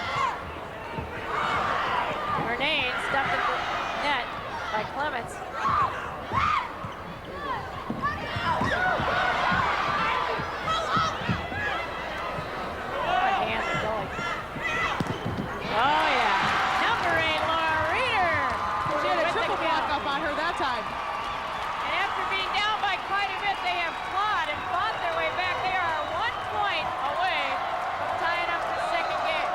Murnane stuffed at the net by Clements. Oh, yeah. Number 8, Laura Reeder. She had a triple block up on her that time. And after being down by quite a bit, they have clawed and fought their way back. They are 1 point away from tying up the second game.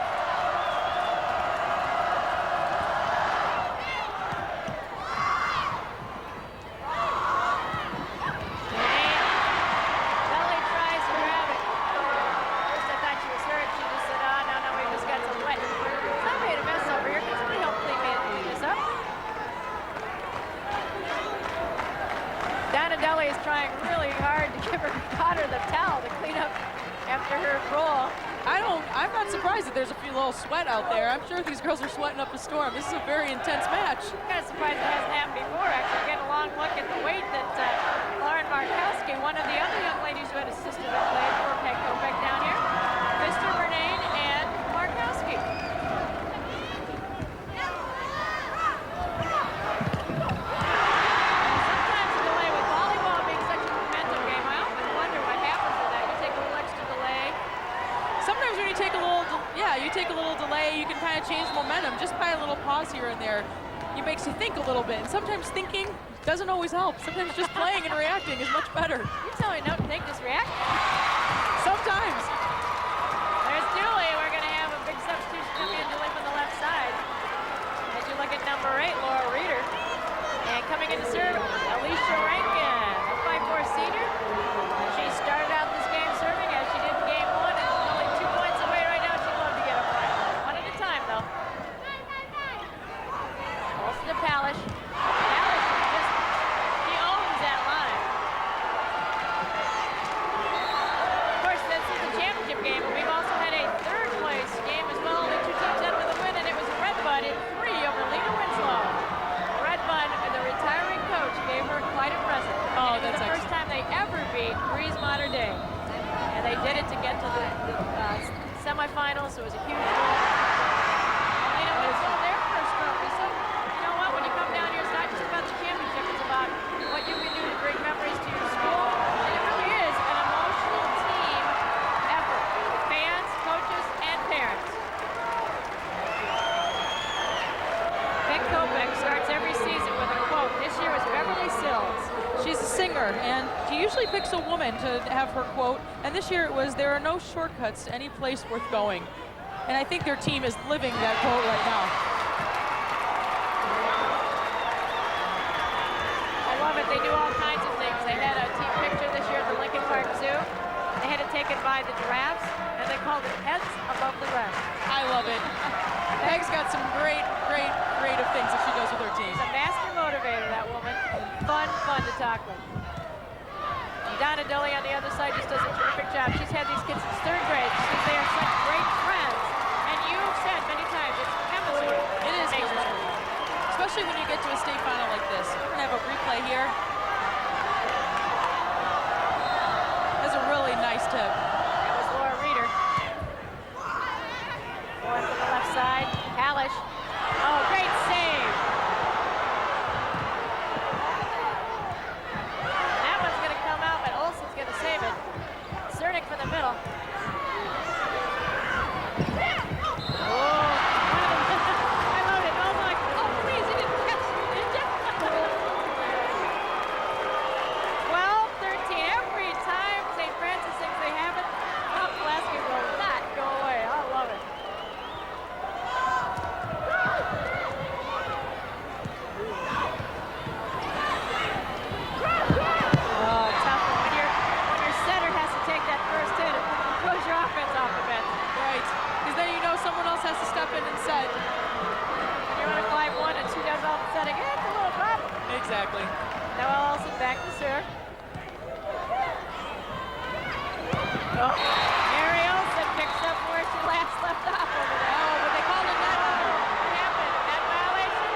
Belly tries to grab it. First I thought she was hurt. She just said, oh, no, we just got some wet. I made a mess over here. Can somebody help clean this up? Donadelli is trying really hard to give her daughter the towel to clean up after her roll. I'm not surprised that there's a few little sweat out there. I'm sure these girls are sweating up a storm. This is a very intense match. I'm kind of surprised it hasn't happened before, actually. Get a long look at the weight that Lauren Markowski, one of the other young ladies who had assisted and played for Peg Kopic down here, Mr. Murnane and Markowski. Sometimes the delay with volleyball being such a momentum game, I often wonder what happens with that. You take a little extra delay. Sometimes when you take a little delay, you can kind of change momentum just by a little pause here and there. It makes you think a little bit. And sometimes thinking doesn't always help. Sometimes just playing and reacting is much better. You tell me not to think, just react. Sometimes. There's Dooley. We're going to have a big substitution coming in Dooley from the left side. As you look at number 8, Laura Reeder. And coming in to serve, Alicia Rankin, a 5'4" senior. She started out this game serving as she did in game 1, and only 2 points away right now. She'd love to get up right. One at a time, though. Olsen to Palish. Palish just, he owns that line. Of course, this is a championship game, but we've also had a third place game as well. The 2 teams had with a win, and it was Red Bud in 3 over Lena Winslow. Red Bud, the retiring coach, gave her Peg starts every season with a quote. This year is Beverly Sills. She's a singer, and she usually picks a woman to have her quote, and this year it was, "There are no shortcuts to any place worth going." And I think their team is living that quote right now. I love it. They do all kinds of things. They had a team picture this year at the Lincoln Park Zoo. They had it taken by the giraffes, and they called it Heads Above the Rest. I love it. Peg's got some great creative things that she does with her team. She's a master motivator, that woman. Fun to talk with. Donna Dilly on the other side just does a terrific job. She's had these kids since 3rd grade. She says they are such great friends. And you've said many times it's chemistry. It is chemistry. Especially when you get to a state final like this. We're going to have a replay here. That's a really nice tip. That was Laura Reeder. Going to the left side. Kalish. Oh, great save. That one's going to come out, but Olsen's going to save it. Cernick for the middle. Oh, I love it. Oh, my. Oh, please, you didn't catch it, did you? 12-13. Every time St. Francis thinks they have it, Mount Pulaski will not go away. I love it. Oh, tough one. When your setter has to take that first hit, it throws your offense off the bench. Right. Because then you know someone else has to step in and set. When you're on a 5-1 and she does all the setting, it's a little drop. Exactly. Noel Olsen back to serve. Oh, Mary Olsen picks up where she last left off over there. Oh, but they called it net. What happened? Net violation?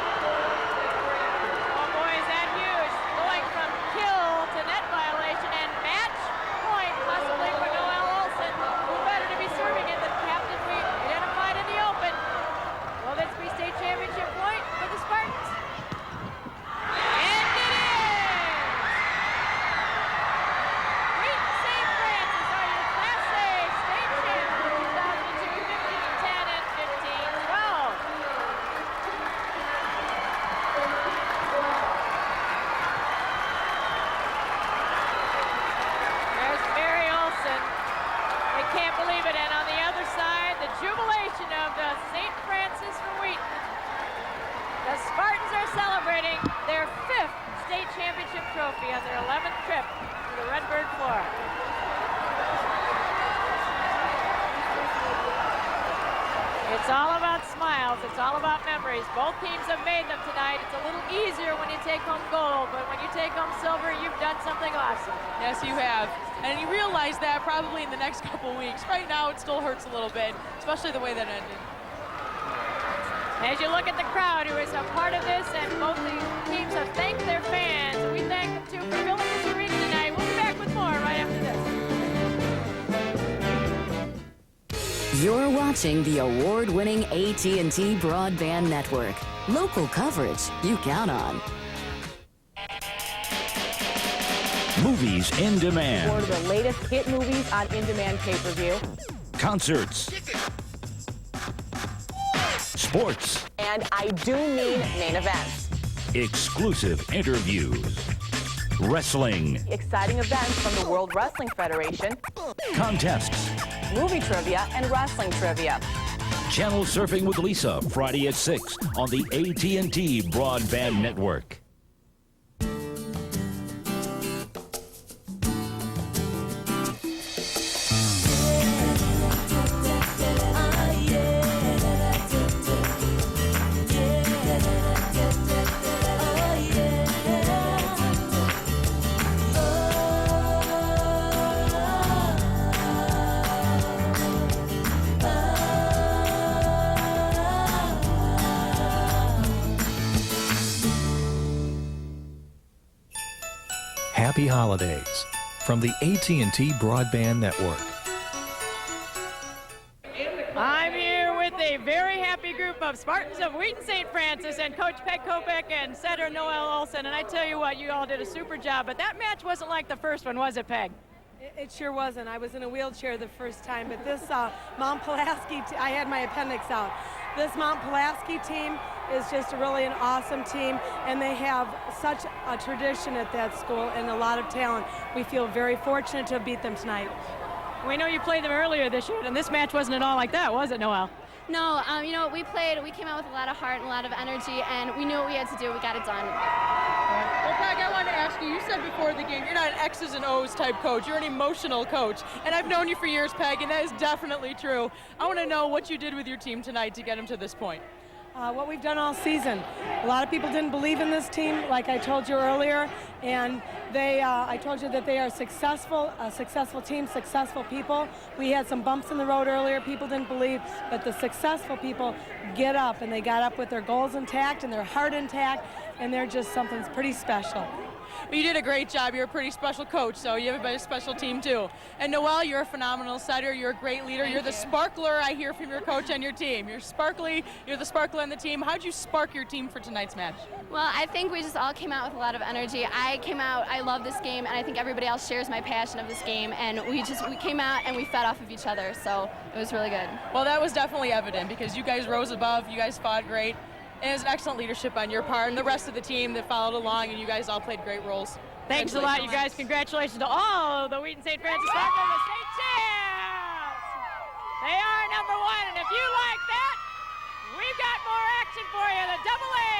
Oh boy, is that huge. Going from kill to net violation and match point possibly for Noel Olsen. Who better to be serving it than captain we identified in the open? Will this be state championship point for the Spartans? And it is! Wheaton St. Francis are your Class A state champions 2002, 15-10 and 15-12. There's Mary Olsen. They can't believe it. And on the other side, the jubilation of the St. Francis from Wheaton. The Spartans are celebrating their 5th state championship trophy on their 11th trip to the Redbird floor. It's all about smiles. It's all about memories. Both teams have made them tonight. It's a little easier when you take home gold, but when you take home silver, you've done something awesome. Yes, you have. And you realize that probably in the next couple weeks. Right now, it still hurts a little bit, especially the way that ended. As you look at the crowd who is a part of this, and both the teams have thanked their fans, and we thank them too for filling this arena tonight. We'll be back with more right after this. You're watching the award-winning AT&T Broadband Network. Local coverage you count on. Movies in demand. One of the latest hit movies on in-demand pay-per-view. Concerts. Sports. And I do mean main events. Exclusive interviews. Wrestling. Exciting events from the World Wrestling Federation. Contests. Movie trivia and wrestling trivia. Channel Surfing with Lisa, Friday at 6 on the AT&T Broadband Network. Happy holidays from the AT&T Broadband Network. I'm here with a very happy group of Spartans of Wheaton St. Francis and Coach Peg Kopek and setter Noel Olsen. And I tell you what, you all did a super job. But that match wasn't like the first one, was it, Peg? It sure wasn't. I was in a wheelchair the first time, but this Mount Pulaski, I had my appendix out. This Mount Pulaski team is just really an awesome team, and they have such a tradition at that school and a lot of talent. We feel very fortunate to have beat them tonight. We know you played them earlier this year, and this match wasn't at all like that, was it, Noel? No, you know, we came out with a lot of heart and a lot of energy, and we knew what we had to do. We got it done. Well, Peg, I wanted to ask you said before the game, you're not an X's and O's type coach. You're an emotional coach. And I've known you for years, Peg, and that is definitely true. I want to know what you did with your team tonight to get them to this point. What we've done all season. A lot of people didn't believe in this team, like I told you earlier, and I told you that they are a successful team, successful people. We had some bumps in the road earlier. People didn't believe, but the successful people get up, and they got up with their goals intact and their heart intact, and they're just something pretty special. Well, you did a great job. You're a pretty special coach, so you have a very special team too. And Noel, you're a phenomenal setter. You're a great leader. You're the sparkler I hear from your coach and your team. You're sparkly. You're the sparkler on the team. How'd you spark your team for tonight's match? Well, I think we just all came out with a lot of energy. I came out, I love this game, and I think everybody else shares my passion of this game, and we came out and we fed off of each other, so it was really good. Well, that was definitely evident because you guys rose above. You guys fought great. And it was an excellent leadership on your part and the rest of the team that followed along, and you guys all played great roles. Thanks a lot, you guys. Congratulations to all the Wheaton St. Francis Spartans, the state champs. They are #1, and if you like that, we've got more action for you. The AA